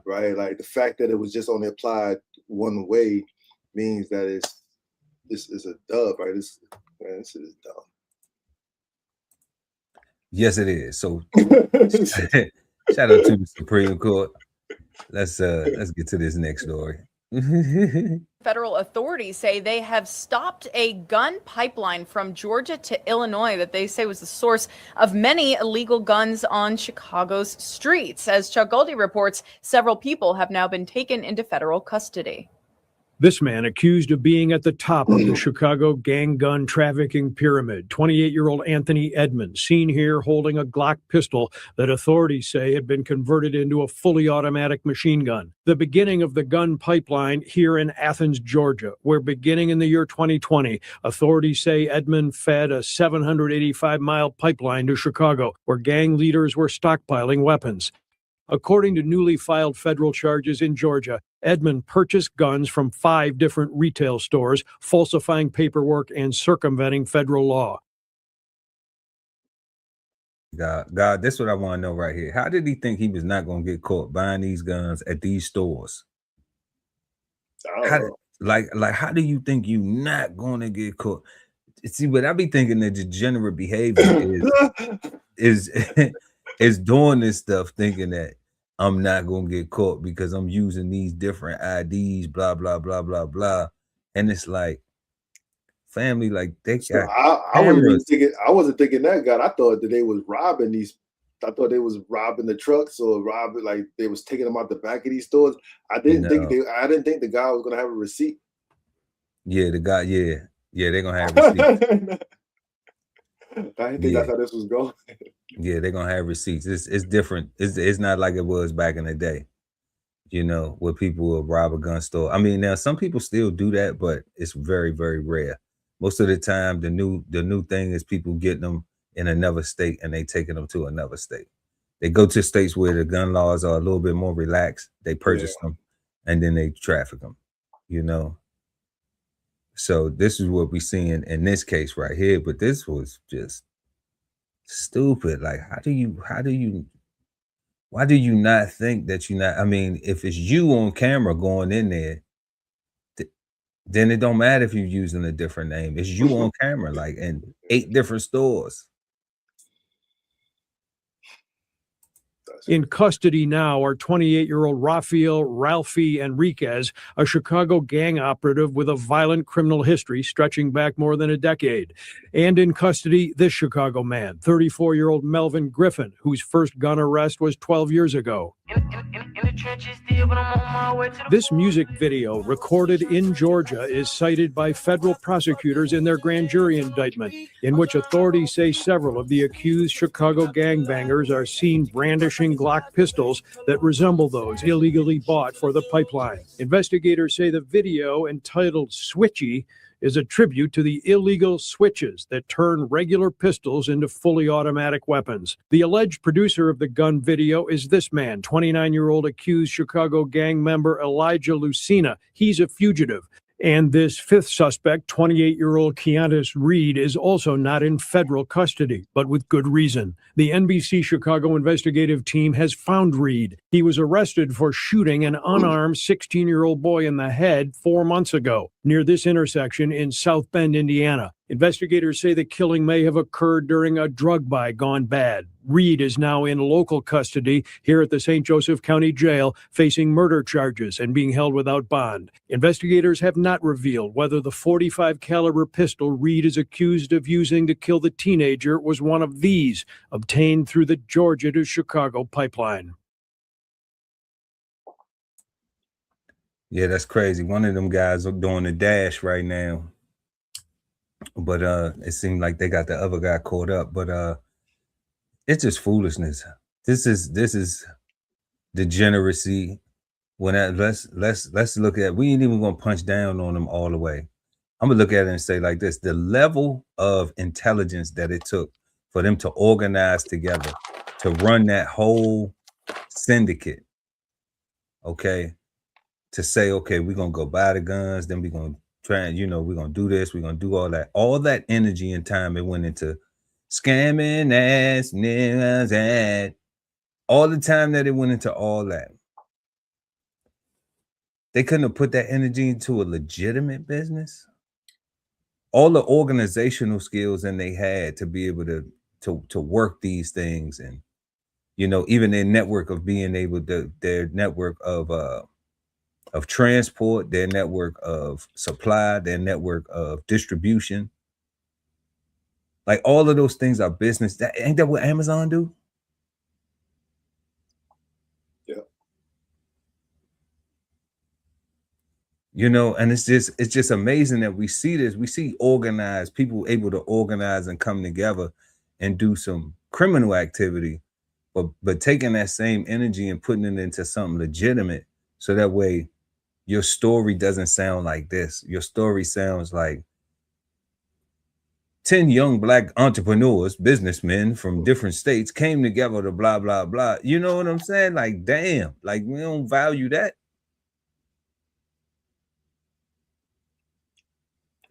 right? Like the fact that it was just only applied one way means that this is a dub, right? This is dumb. Yes, it is. So Shout out to the Supreme Court. Let's get to this next story. Federal authorities say they have stopped a gun pipeline from Georgia to Illinois that they say was the source of many illegal guns on Chicago's streets. As Chuck Goldie reports, several people have now been taken into federal custody. This man accused of being at the top of the Chicago gang gun trafficking pyramid, 28-year-old Anthony Edmonds, seen here holding a Glock pistol that authorities say had been converted into a fully automatic machine gun. The beginning of the gun pipeline here in Athens, Georgia, where beginning in the year 2020, authorities say Edmond fed a 785-mile pipeline to Chicago, where gang leaders were stockpiling weapons. According to newly filed federal charges in Georgia, Edmond purchased guns from 5 different retail stores, falsifying paperwork and circumventing federal law. God, that's what I want to know right here. How did he think he was not going to get caught buying these guns at these stores? How do you think you not going to get caught? See, but I be thinking the degenerate behavior is doing this stuff, thinking that I'm not gonna get caught because I'm using these different IDs, blah blah blah blah blah. And it's like, family, like they got I wasn't thinking that, God. I thought that they was robbing these. I thought they was robbing the trucks or robbing, like they was taking them out the back of these stores. I didn't think the guy was gonna have a receipt. Yeah, the guy. Yeah, they're gonna have receipts. I didn't think that's how this was going. Yeah, they're gonna have receipts. It's different. It's not like it was back in the day, where people will rob a gun store. I mean, now some people still do that, but it's very, very rare. Most of the time, the new thing is people getting them in another state and they taking them to another state. They go to states where the gun laws are a little bit more relaxed. They purchase them and then they traffic them. So this is what we're seeing in this case right here, but this was just stupid. Like, why do you not think that I mean, if it's you on camera going in there, then it don't matter if you're using a different name. It's you on camera, like in 8 different stores. In custody now are 28-year-old Rafael Ralphie Enriquez, a Chicago gang operative with a violent criminal history stretching back more than a decade. And in custody, this Chicago man, 34-year-old Melvin Griffin, whose first gun arrest was 12 years ago. This music video, recorded in Georgia, is cited by federal prosecutors in their grand jury indictment, in which authorities say several of the accused Chicago gangbangers are seen brandishing Glock pistols that resemble those illegally bought for the pipeline. Investigators say the video, entitled Switchy, is a tribute to the illegal switches that turn regular pistols into fully automatic weapons. The alleged producer of the gun video is this man, 29-year-old accused Chicago gang member Elijah Lucina. He's a fugitive. And this 5th suspect, 28-year-old Keontae Reed, is also not in federal custody, but with good reason. The NBC Chicago investigative team has found Reed. He was arrested for shooting an unarmed 16-year-old boy in the head 4 months ago near this intersection in South Bend, Indiana. Investigators say the killing may have occurred during a drug buy gone bad. Reed is now in local custody here at the St. Joseph County Jail, facing murder charges and being held without bond. Investigators have not revealed whether the .45 caliber pistol Reed is accused of using to kill the teenager was one of these, obtained through the Georgia to Chicago pipeline. Yeah, that's crazy. One of them guys are doing the dash right now. But it seemed like they got the other guy caught up. But it's just foolishness. This is degeneracy. Let's look at, we ain't even gonna punch down on them all the way. I'm gonna look at it and say like this: the level of intelligence that it took for them to organize together to run that whole syndicate, okay, to say, okay, we're gonna go buy the guns, then we're gonna try and, we're gonna do this, we're gonna do all that energy and time it went into scamming ass niggas, and all the time that it went into all that. They couldn't have put that energy into a legitimate business. All the organizational skills and they had to be able to work these things, and you know, even their network of being able to, their network of transport, their network of supply, their network of distribution. Like all of those things are business. That ain't that what Amazon do? Yeah. You know, and it's just amazing that we see this. We see organized people able to organize and come together and do some criminal activity, but taking that same energy and putting it into something legitimate, so that way your story doesn't sound like this. Your story sounds like 10 young Black entrepreneurs, businessmen from different states came together to blah, blah, blah. You know what I'm saying? Like, damn, like we don't value that.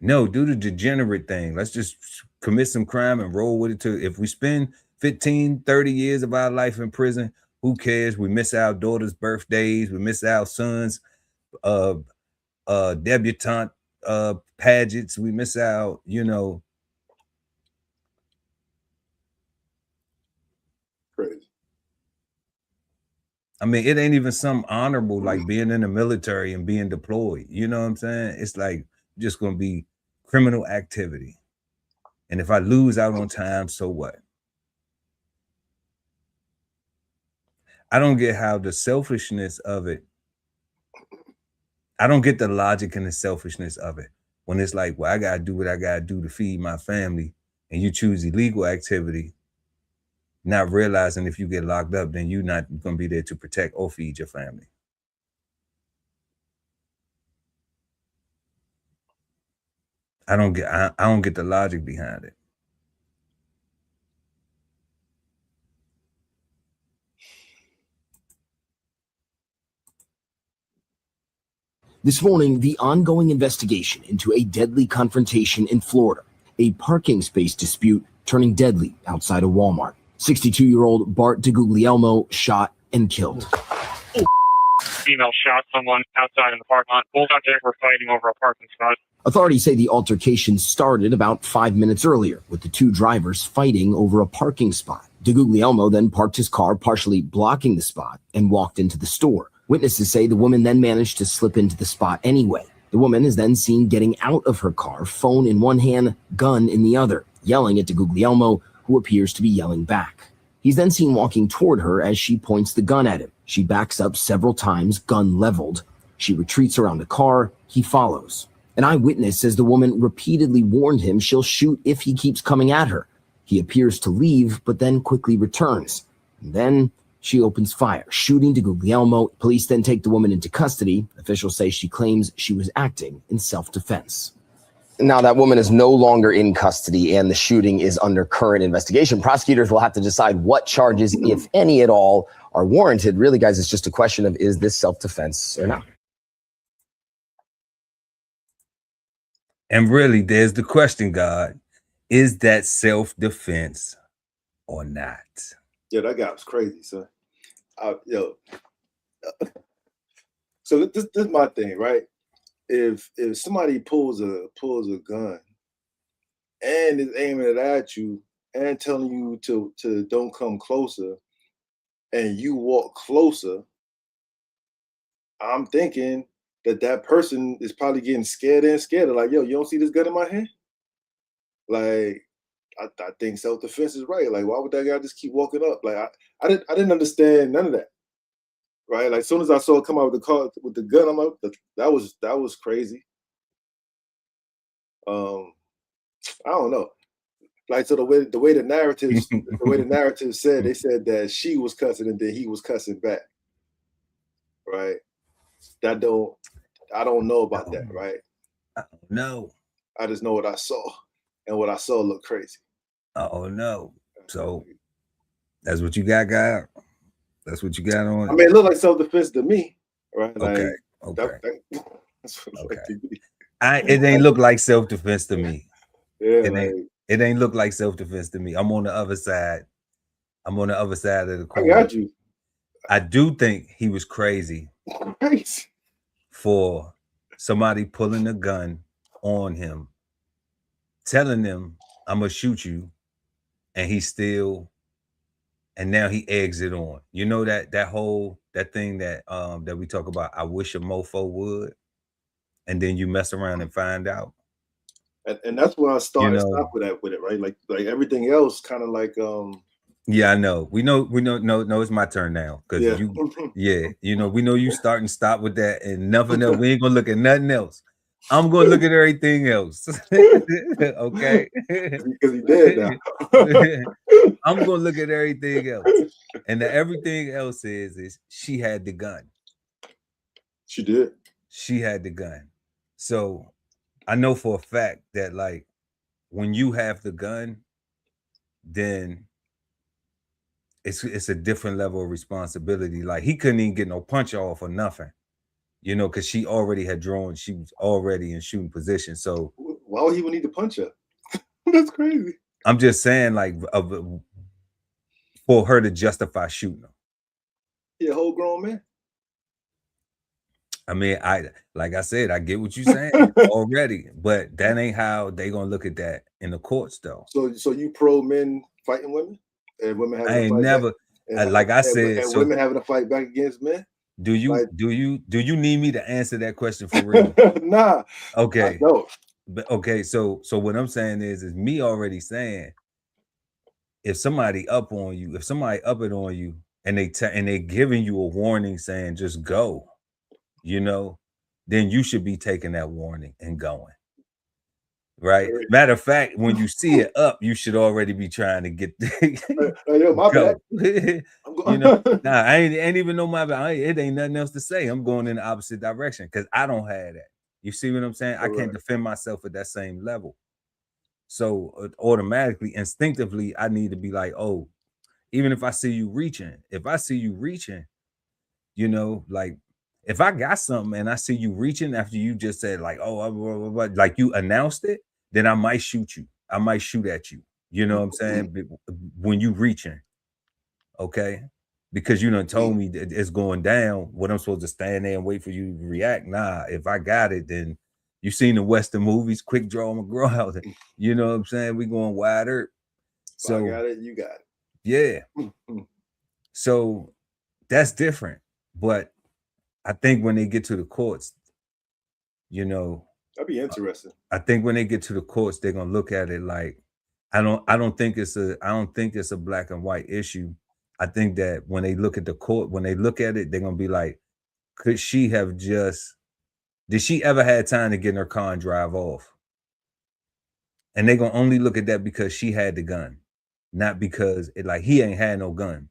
No, do the degenerate thing. Let's just commit some crime and roll with it too. If we spend 15, 30 years of our life in prison, who cares? We miss our daughters' birthdays. We miss our sons' debutante pageants. We miss out, you know. Crazy. I mean, it ain't even some honorable like being in the military and being deployed. You know what I'm saying? It's like just gonna be criminal activity. And if I lose out on time, so what? I don't get how the selfishness of it. I don't get the logic and the selfishness of it. When it's like, well, I gotta do what I gotta do to feed my family, and you choose illegal activity, not realizing if you get locked up, then you're not gonna be there to protect or feed your family. I don't get the logic behind it. This morning, the ongoing investigation into a deadly confrontation in Florida, a parking space dispute turning deadly outside a Walmart. 62-year-old Bart DeGuglielmo shot and killed. Female shot someone outside in the parking lot. Both subjects were fighting over a parking spot. Authorities say the altercation started about 5 minutes earlier, with the two drivers fighting over a parking spot. DeGuglielmo then parked his car, partially blocking the spot, and walked into the store. Witnesses say the woman then managed to slip into the spot anyway. The woman is then seen getting out of her car, phone in one hand, gun in the other, yelling at DeGuglielmo, who appears to be yelling back. He's then seen walking toward her as she points the gun at him. She backs up several times, gun leveled. She retreats around the car. He follows. An eyewitness says the woman repeatedly warned him she'll shoot if he keeps coming at her. He appears to leave, but then quickly returns. And then she opens fire, shooting DeGuglielmo. Police then take the woman into custody. Officials say she claims she was acting in self-defense. Now that woman is no longer in custody and the shooting is under current investigation. Prosecutors will have to decide what charges, if any at all, are warranted. Really, guys, it's just a question of, is this self-defense or not? And really, there's the question, God, is that self-defense or not? Yeah, that guy was crazy, son. So this is my thing, right? If somebody pulls a gun and is aiming it at you and telling you to don't come closer, and you walk closer, I'm thinking that person is probably getting scared and scared. Like, yo, you don't see this gun in my hand? Like, I think self-defense is right. Like, why would that guy just keep walking up? Like, I didn't understand none of that. Right? Like, as soon as I saw it come out with the car with the gun, I'm like, that was crazy. I don't know. Like, so the way the narrative said, they said that she was cussing and then he was cussing back. Right? I don't know about that, right? No. I just know what I saw. And what I saw looked crazy. Oh no. So that's what you got, guy? That's what you got on? I mean, it looked like self-defense to me, right? Okay. Like, okay. That's what okay. Like it ain't look like self-defense to me. Yeah, it ain't look like self-defense to me. I'm on the other side. I'm on the other side of the coin. I got you. I do think he was crazy for somebody pulling a gun on him, telling him, I'm gonna shoot you, and he still and now he eggs it on. You know that thing that we talk about. I wish a mofo would, and then you mess around and find out. And that's where I start You and know, stop with it, right? Like everything else, kind of like yeah, I know. We know. No, it's my turn now because yeah. you know, we know you start and stop with that and nothing else. We ain't gonna look at nothing else. I'm gonna look at everything else. Okay, because he dead now. I'm gonna look at everything else, and the everything else is she had the gun. She did. She had the gun. So I know for a fact that like when you have the gun, then it's a different level of responsibility. Like he couldn't even get no punch off or nothing, you know, because she already had drawn. She was already in shooting position. So why would he even need to punch her? That's crazy. I'm just saying, like, for her to justify shooting him. Yeah, whole grown man. I mean, like I said, I get what you're saying already, but that ain't how they gonna look at that in the courts, though. So you pro men fighting women, and women having I ain't to fight never, back, like I said, and so women having to fight back against men. Do you need me to answer that question for real? Nah. Okay. No. But okay, so what I'm saying is me already saying if somebody up it on you and they giving you a warning saying just go, you know, then you should be taking that warning and going. Right. Matter of fact, when you see it up, you should already be trying to get yo, my bad. You know, nah, I ain't even know my bad. It ain't nothing else to say. I'm going in the opposite direction because I don't have that. You see what I'm saying? I can't defend myself at that same level. So automatically, instinctively, I need to be like, oh, even if I see you reaching, you know, like if I got something and I see you reaching after you just said like, oh, like you announced it, then I might shoot you. I might shoot at you. You know what I'm saying? When you reaching, okay? Because you done told me that it's going down. What I'm supposed to stand there and wait for you to react? Nah, if I got it, then you seen the Western movies, quick draw McGraw out. You know what I'm saying? We going wide earth. So I got it, you got it. Yeah. So that's different. But I think when they get to the courts, you know, that'd be interesting. I think when they get to the courts, they're gonna look at it like I don't think it's a black and white issue. I think that when they look at the court, when they look at it, they're gonna be like, did she ever had time to get in her car and drive off? And they're gonna only look at that because she had the gun, not because he ain't had no gun.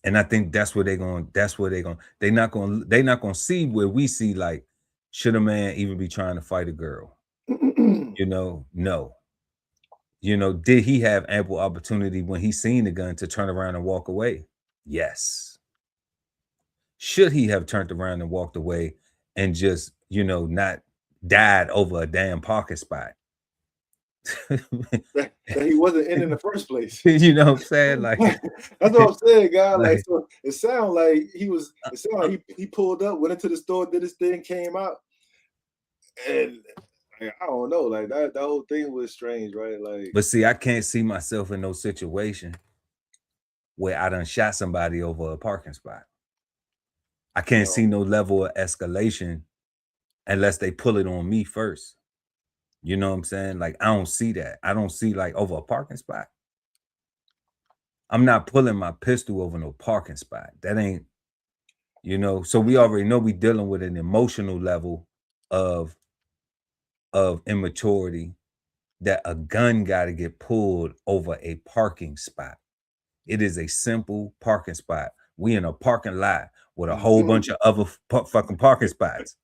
And I think they're not gonna see where we see like, should a man even be trying to fight a girl? You know, no. You know, did he have ample opportunity when he seen the gun to turn around and walk away? Yes. Should he have turned around and walked away and just, you know, not died over a damn parking spot? that he wasn't in the first place. You know what I'm saying? Like that's what I'm saying, guy. Like so it sounded like he pulled up, went into the store, did his thing, came out, and I don't know, like that whole thing was strange, right? Like, but see, I can't see myself in no situation where I done shot somebody over a parking spot. I can't see no level of escalation unless they pull it on me first. You know what I'm saying? Like, I don't see that. I don't see like over a parking spot. I'm not pulling my pistol over no parking spot. That ain't, you know, so we already know we dealing with an emotional level of immaturity that a gun got to get pulled over a parking spot. It is a simple parking spot. We in a parking lot with a whole bunch of other fucking parking spots.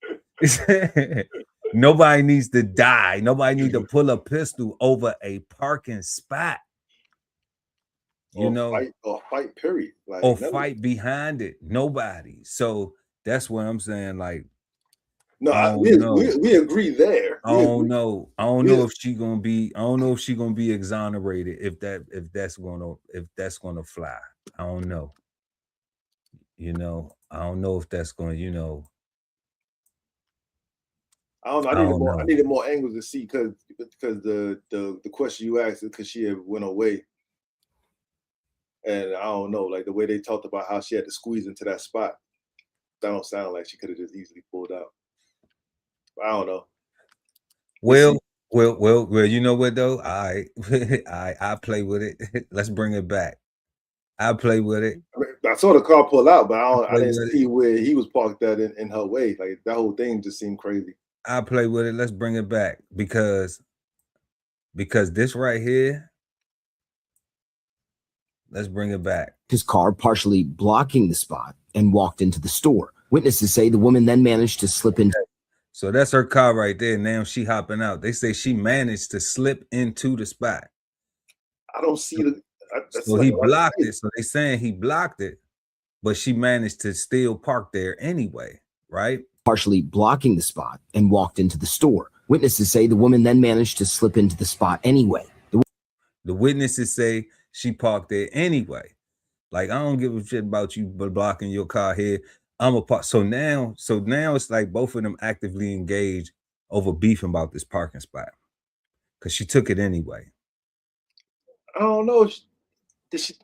Nobody needs to die. Nobody need to pull a pistol over a parking spot. You know, fight, period. Like, or fight behind it. Nobody. So that's what I'm saying. Like, no, we agree there. I don't know if she gonna be. I don't know if she gonna be exonerated. If that's gonna fly. I don't know. You know, I don't know if that's gonna. You know. I don't know. I needed more angles to see because the question you asked is because she had went away. And I don't know, like the way they talked about how she had to squeeze into that spot, that don't sound like she could have just easily pulled out. I don't know. Well, you know what though? I play with it. Let's bring it back. I play with it. I mean, I saw the car pull out, but I didn't see where he was parked at in her way. Like that whole thing just seemed crazy. I play with it. Let's bring it back because this right here. Let's bring it back. His car partially blocking the spot and walked into the store. Witnesses say the woman then managed to slip into. So that's her car right there. Now she hopping out. They say she managed to slip into the spot. I don't see the. So he blocked it. So they saying he blocked it, but she managed to still park there anyway, right? Partially blocking the spot and walked into the store. Witnesses say the woman then managed to slip into the spot anyway. The witnesses say she parked there anyway. Like, I don't give a shit about you blocking your car here. I'm a park. So now it's like both of them actively engaged over beefing about this parking spot because she took it anyway. I don't know.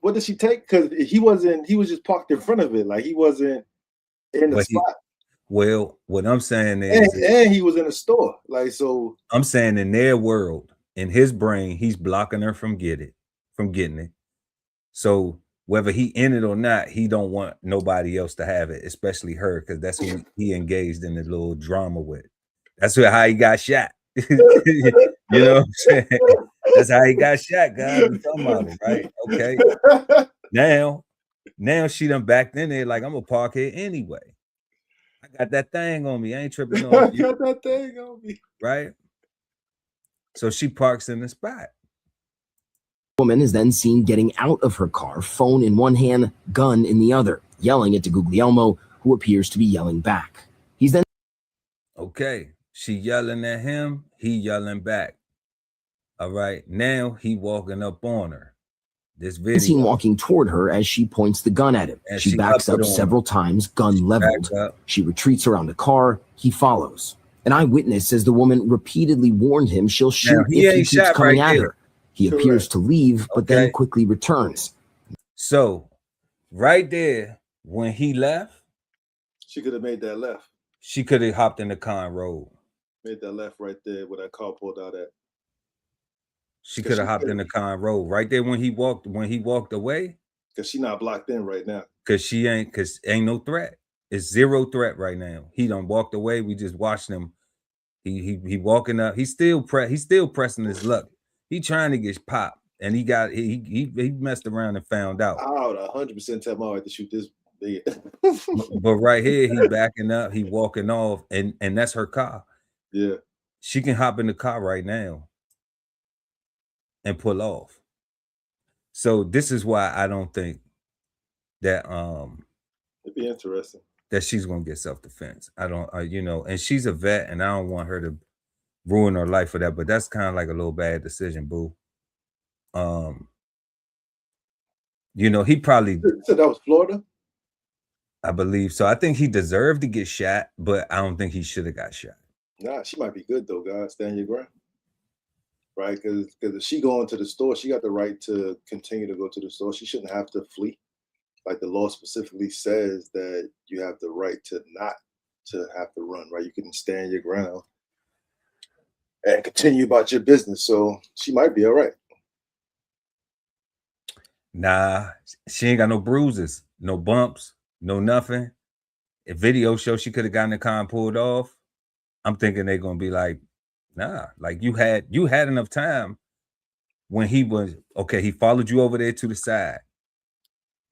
What did she take? Because he was just parked in front of it. Like he wasn't in the spot. Well, what I'm saying is, and he was in a store. Like, so I'm saying in their world, in his brain, he's blocking her from getting it. So whether he in it or not, he don't want nobody else to have it, especially her, because that's who he engaged in the little drama with. That's how he got shot. You know what I'm saying? That's how he got shot, guys. We talking about it, right? Okay. Now she done backed in there like, I'm gonna park here anyway. I got that thing on me. I ain't tripping on you. I got that thing on me. Right? So she parks in the spot. Woman is then seen getting out of her car, phone in one hand, gun in the other, yelling at Deguglielmo, who appears to be yelling back. He's then okay. She yelling at him, he yelling back. All right. Now he walking up on her. This video seen walking toward her as she points the gun at him. And she backs up several times, gun leveled. She retreats around the car. He follows. An eyewitness says the woman repeatedly warned him she'll shoot if he keeps coming at her. He appears to leave, but then quickly returns. So, right there, when he left, she could have made that left. She could have hopped in the car and rode. Made that left right there where that car pulled out at. She could have hopped in the car and rode right there when he walked away. Because she not blocked in right now. Because ain't no threat. It's zero threat right now. He done walked away. We just watched him. He walking up. He's still pressing his luck. He trying to get popped, and he messed around and found out. I would 100% tell my wife to shoot this big. But right here, he backing up, he walking off, and that's her car. Yeah, she can hop in the car right now and pull off. So this is why I don't think that it'd be interesting that she's gonna get self-defense. I don't, and she's a vet, and I don't want her to ruin her life for that, but that's kind of like a little bad decision, boo. He probably said that was Florida. I believe so. I think he deserved to get shot, but I don't think he should have got shot. Nah, she might be good though, guys. Stand your ground, right? Because if she going to the store, she got the right to continue to go to the store. She shouldn't have to flee. Like the law specifically says that you have the right to not to have to run, right? You can stand your ground and continue about your business. So she might be all right. Nah, she ain't got no bruises, no bumps, no nothing. If video shows she could have gotten the car and pulled off, I'm thinking they're gonna be like, nah, like you had enough time when he was okay. He followed you over there to the side.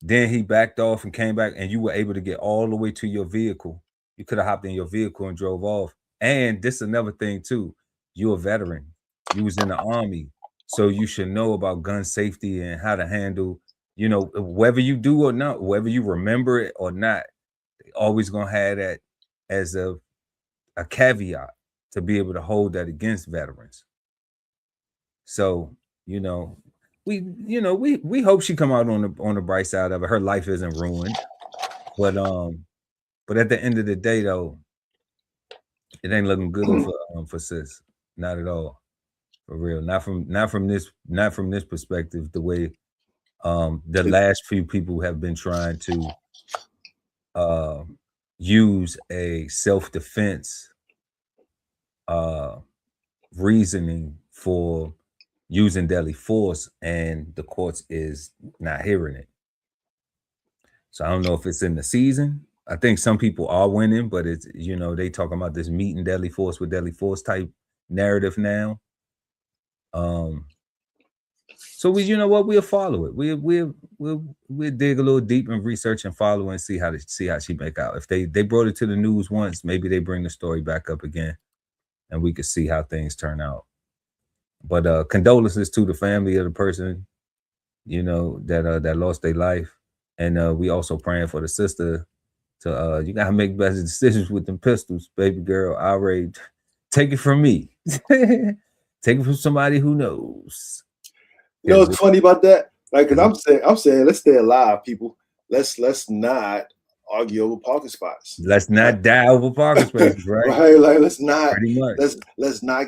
Then he backed off and came back, and you were able to get all the way to your vehicle. You could have hopped in your vehicle and drove off. And this is another thing too. You're a veteran. You was in the Army, so you should know about gun safety and how to handle, whether you do or not, whether you remember it or not, they always gonna have that as a caveat to be able to hold that against veterans. So, we hope she come out on the bright side of it. Her life isn't ruined, but at the end of the day, though, it ain't looking good for sis. Not at all, for real. Not from this perspective. The way The last few people have been trying to use a self-defense reasoning for using deadly force, and the courts is not hearing it. So I don't know if it's in the season. I think some people are winning, but it's, you know, they talking about this meeting deadly force with deadly force type narrative now. So we, you know what, we'll follow it. We'll dig a little deep and research and follow and see how she make out. If they brought it to the news once, maybe they bring the story back up again, and we could see how things turn out. But condolences to the family of the person, you know, that lost their life, and we also praying for the sister. To you gotta make better decisions with them pistols, baby girl. Already, take it from me. Take it from somebody who knows. You know what's funny about that? Like, cause I'm saying, let's stay alive, people. Let's not argue over parking spots. Let's not die over parking spaces, right? Right, like let's not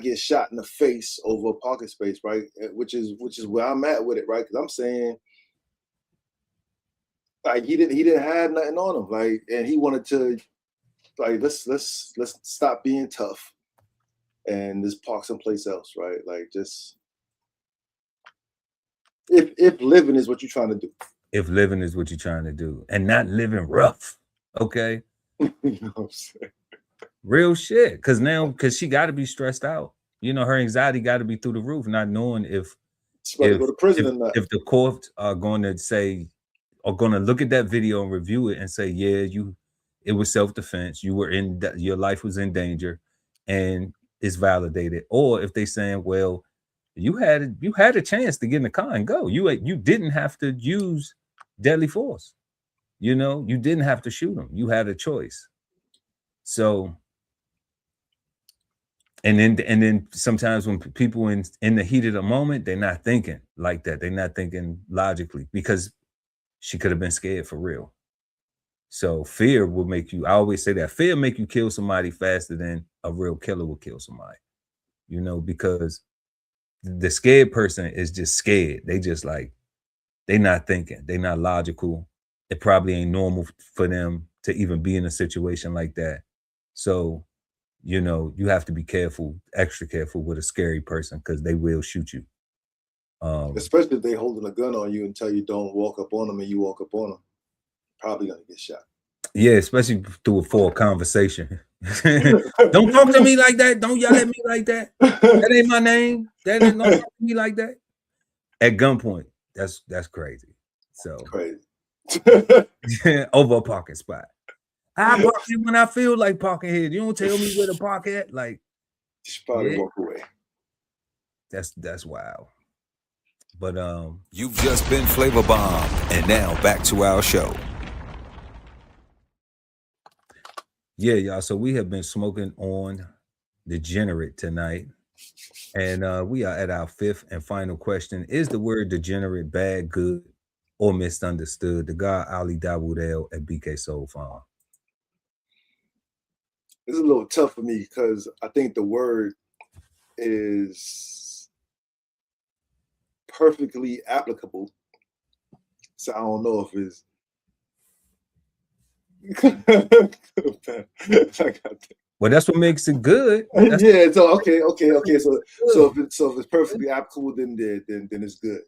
get shot in the face over a parking space, right? Which is where I'm at with it, right? Because I'm saying, like, he didn't have nothing on him, like, and he wanted to, like, let's stop being tough and just park someplace else, right? Like, just if living is what you're trying to do. If living is what you're trying to do, and not living rough, okay? You know what I'm saying? Real shit. Because she got to be stressed out. You know, her anxiety got to be through the roof, not knowing if go to prison or not. If the court are going to say, or going to look at that video and review it and say, yeah, it was self-defense. You were your life was in danger, and it's validated. Or if they saying, well, you had a chance to get in the car and go. You didn't have to use deadly force. You know, you didn't have to shoot him. You had a choice. So, and then sometimes when people in the heat of the moment, they're not thinking like that. They're not thinking logically, because she could have been scared for real. So fear will make you, I always say that, fear make you kill somebody faster than a real killer will kill somebody. You know, because the scared person is just scared. They just like, they're not thinking. They're not logical. It probably ain't normal for them to even be in a situation like that. So, you know, you have to be careful, extra careful with a scary person, because they will shoot you. Especially if they holding a gun on you and tell you don't walk up on them, and you walk up on them, probably gonna get shot. Yeah, especially for a conversation. Don't talk to me like that. Don't yell at me like that. That ain't my name. That ain't, don't talk to me like that. At gunpoint. That's crazy. So crazy. Over a parking spot. I park it when I feel like parking here. You don't tell me where to park at. Like, you should probably walk away. That's wild. But you've just been flavor bombed, and now back to our show. Yeah, y'all. So we have been smoking on Degenerate tonight, and we are at our fifth and final question. Is the word degenerate bad, good, or misunderstood? The guy Ali Dawood at BK Soul Farm. It's a little tough for me because I think the word is perfectly applicable. So I don't know if it's well, that's what makes it good. Yeah. So okay. So if it's perfectly applicable, then it's good.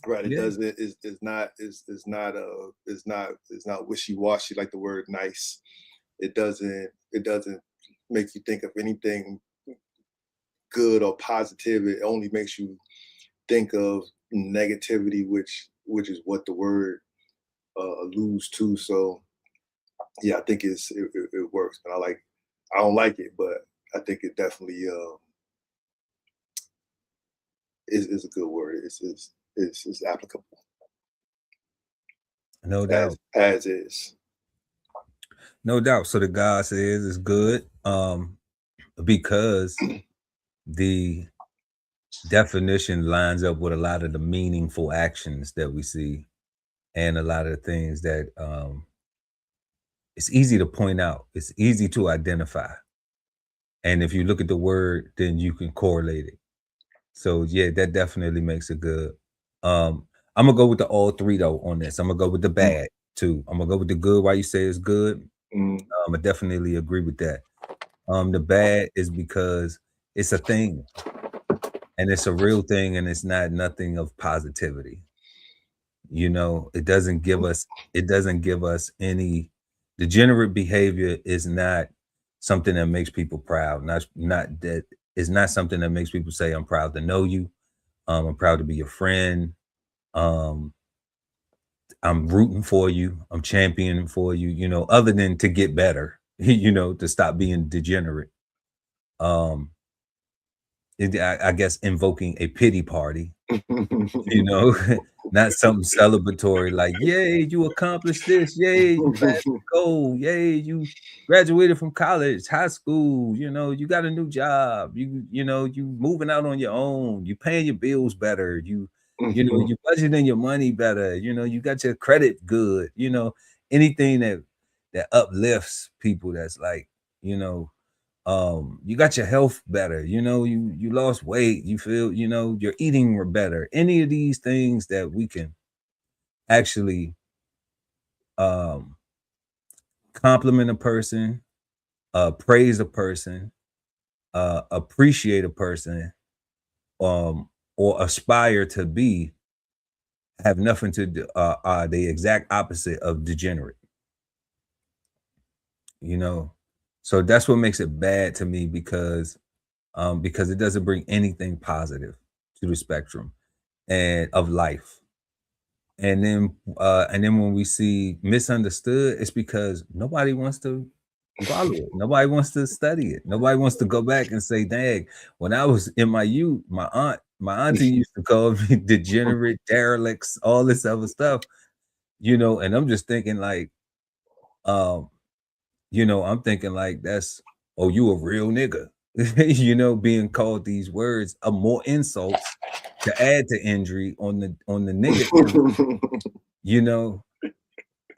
Right. It doesn't. It's not wishy-washy like the word nice. It doesn't make you think of anything good or positive. It only makes you think of negativity, which is what the word alludes to. So yeah, I think it works. And I don't like it, but I think it definitely is a good word. It's applicable. No doubt. As is. No doubt. So the guy says it's good because the definition lines up with a lot of the meaningful actions that we see, and a lot of the things that it's easy to point out. It's easy to identify. And if you look at the word, then you can correlate it. So yeah, that definitely makes it good. I I'm gonna go with the all three though on this. I'm gonna go with the bad too. I'm gonna go with the good. Why you say it's good? I definitely agree with that. The bad is because it's a thing, and it's a real thing, and it's not nothing of positivity. You know, it doesn't give us any. Degenerate behavior is not something that makes people proud. Not that it's not something that makes people say, I'm proud to know you. I'm proud to be your friend. I'm rooting for you. I'm championing for you, you know, other than to get better, you know, to stop being degenerate. I guess invoking a pity party, you know, not something celebratory like, yay, you accomplished this, yay, you passed the goal, yay, you graduated from college, high school, you know, you got a new job, you know, you moving out on your own, you paying your bills better, you know, you budgeting your money better, you know, you got your credit good, you know, anything that uplifts people that's like, you know, you got your health better, you know, you lost weight, you feel, you know, you're eating better. Any of these things that we can actually compliment a person, praise a person, appreciate a person, or aspire to be, have nothing to do, are the exact opposite of degenerate. You know, so that's what makes it bad to me, because it doesn't bring anything positive to the spectrum and of life. And then when we see misunderstood, it's because nobody wants to follow it. Nobody wants to study it. Nobody wants to go back and say, dang, when I was in my youth, my auntie used to call me degenerate, derelicts, all this other stuff, you know, and I'm just thinking like, you know, I'm thinking like that's, oh, you a real nigga. You know, being called these words are more insults to add to injury on the nigga, you know,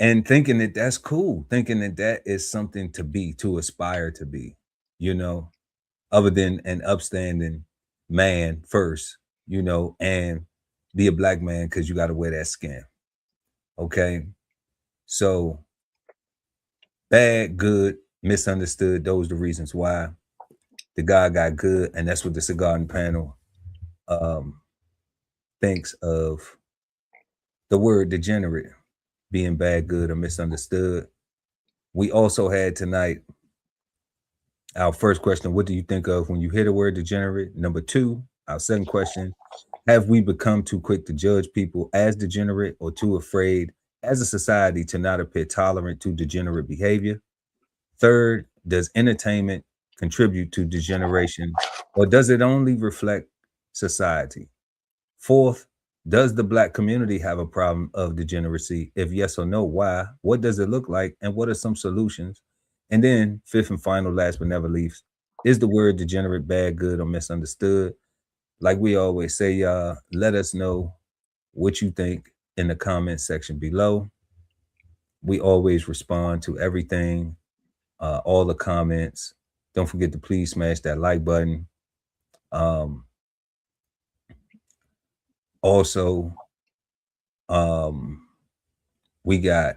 and thinking that that's cool, thinking that that is something to be, to aspire to be, you know, other than an upstanding man first, you know, and be a black man because you got to wear that skin. Okay. So bad, good, misunderstood. Those are the reasons why the guy got good. And that's what the Cigarden Panel thinks of the word degenerate being bad, good, or misunderstood. We also had tonight our first question, what do you think of when you hear the word degenerate? Number two, our second question, have we become too quick to judge people as degenerate or too afraid as a society to not appear tolerant to degenerate behavior? Third, does entertainment contribute to degeneration, or does it only reflect society? Fourth, does the Black community have a problem of degeneracy? If yes or no, why? What does it look like? And what are some solutions? And then fifth and final, last but never least, is the word degenerate bad, good, or misunderstood? Like we always say, y'all, let us know what you think in the comment section below. We always respond to everything, all the comments. Don't forget to please smash that like button. Also, we got,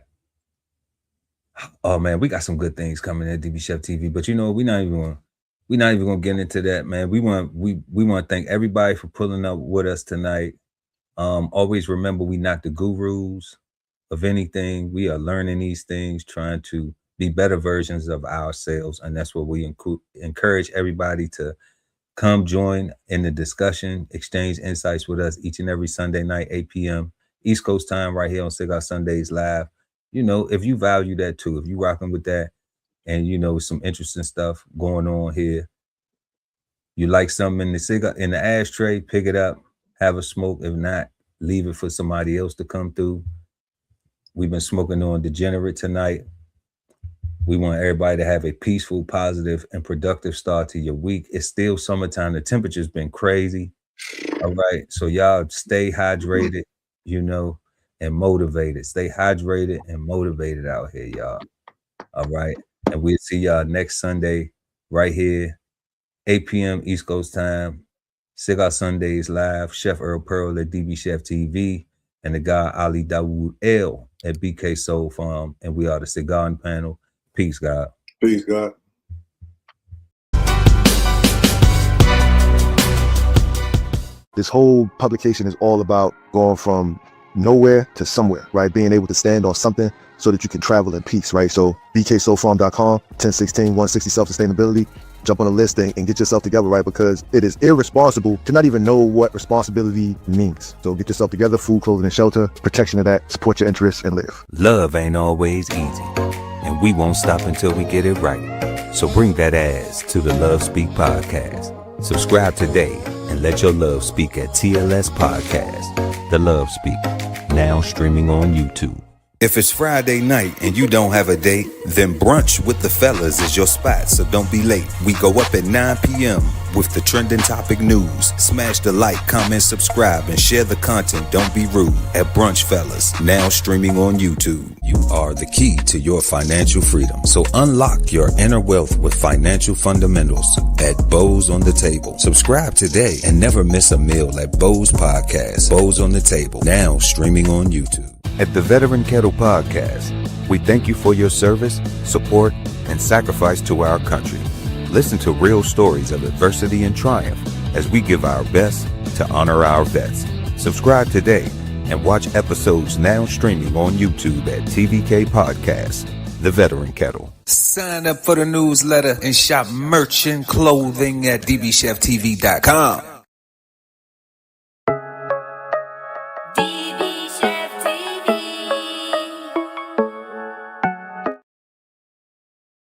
oh man, we got some good things coming at DBCHEFTV, but you know, we're not even gonna get into that, man. We want to thank everybody for pulling up with us tonight. Always remember, we not the gurus of anything. We are learning these things, trying to be better versions of ourselves, and that's what we encourage everybody to come join in the discussion, exchange insights with us each and every Sunday night, 8 p.m. East Coast time, right here on Cigar Sundays Live. You know, if you value that too, if you rocking with that, and you know some interesting stuff going on here, you like something in the cigar in the ashtray, pick it up, have a smoke. If not, leave it for somebody else to come through. We've been smoking on Degenerate tonight. We want everybody to have a peaceful, positive, and productive start to your week. It's still summertime. The temperature's been crazy. All right. So y'all stay hydrated, you know, and motivated. Stay hydrated and motivated out here, y'all. All right. And we'll see y'all next Sunday right here, 8 p.m. East Coast time. Cigar Sundays Live. Chef Earl Pearl at DBCHEFTV. and the guy Ali Dawood L at BK Soul Farm, and we are the Cigarden Panel. Peace, God. Peace, God. This whole publication is all about going from nowhere to somewhere, right? Being able to stand on something so that you can travel in peace, right? So bksoulfarm.com, 1016 160 self-sustainability. Jump on the list and get yourself together, right? Because it is irresponsible to not even know what responsibility means. So get yourself together, food, clothing, and shelter, protection of that, support your interests, and live. Love ain't always easy, and we won't stop until we get it right. So bring that ass to the Love Speak podcast. Subscribe today and let your love speak at TLS Podcast. The Love Speak, now streaming on YouTube. If it's Friday night and you don't have a date, then brunch with the fellas is your spot, so don't be late. We go up at 9 p.m. with the trending topic news. Smash the like, comment, subscribe, and share the content. Don't be rude at Brunch Fellas, now streaming on YouTube. You are the key to your financial freedom, so unlock your inner wealth with financial fundamentals at Bows on the Table. Subscribe today and never miss a meal at Bows Podcast. Bows on the Table, now streaming on YouTube. At the Veteran Kettle Podcast, we thank you for your service, support, and sacrifice to our country. Listen to real stories of adversity and triumph as we give our best to honor our vets. Subscribe today and watch episodes now streaming on YouTube at TVK Podcast, The Veteran Kettle. Sign up for the newsletter and shop merch and clothing at DBCHEFTV.com.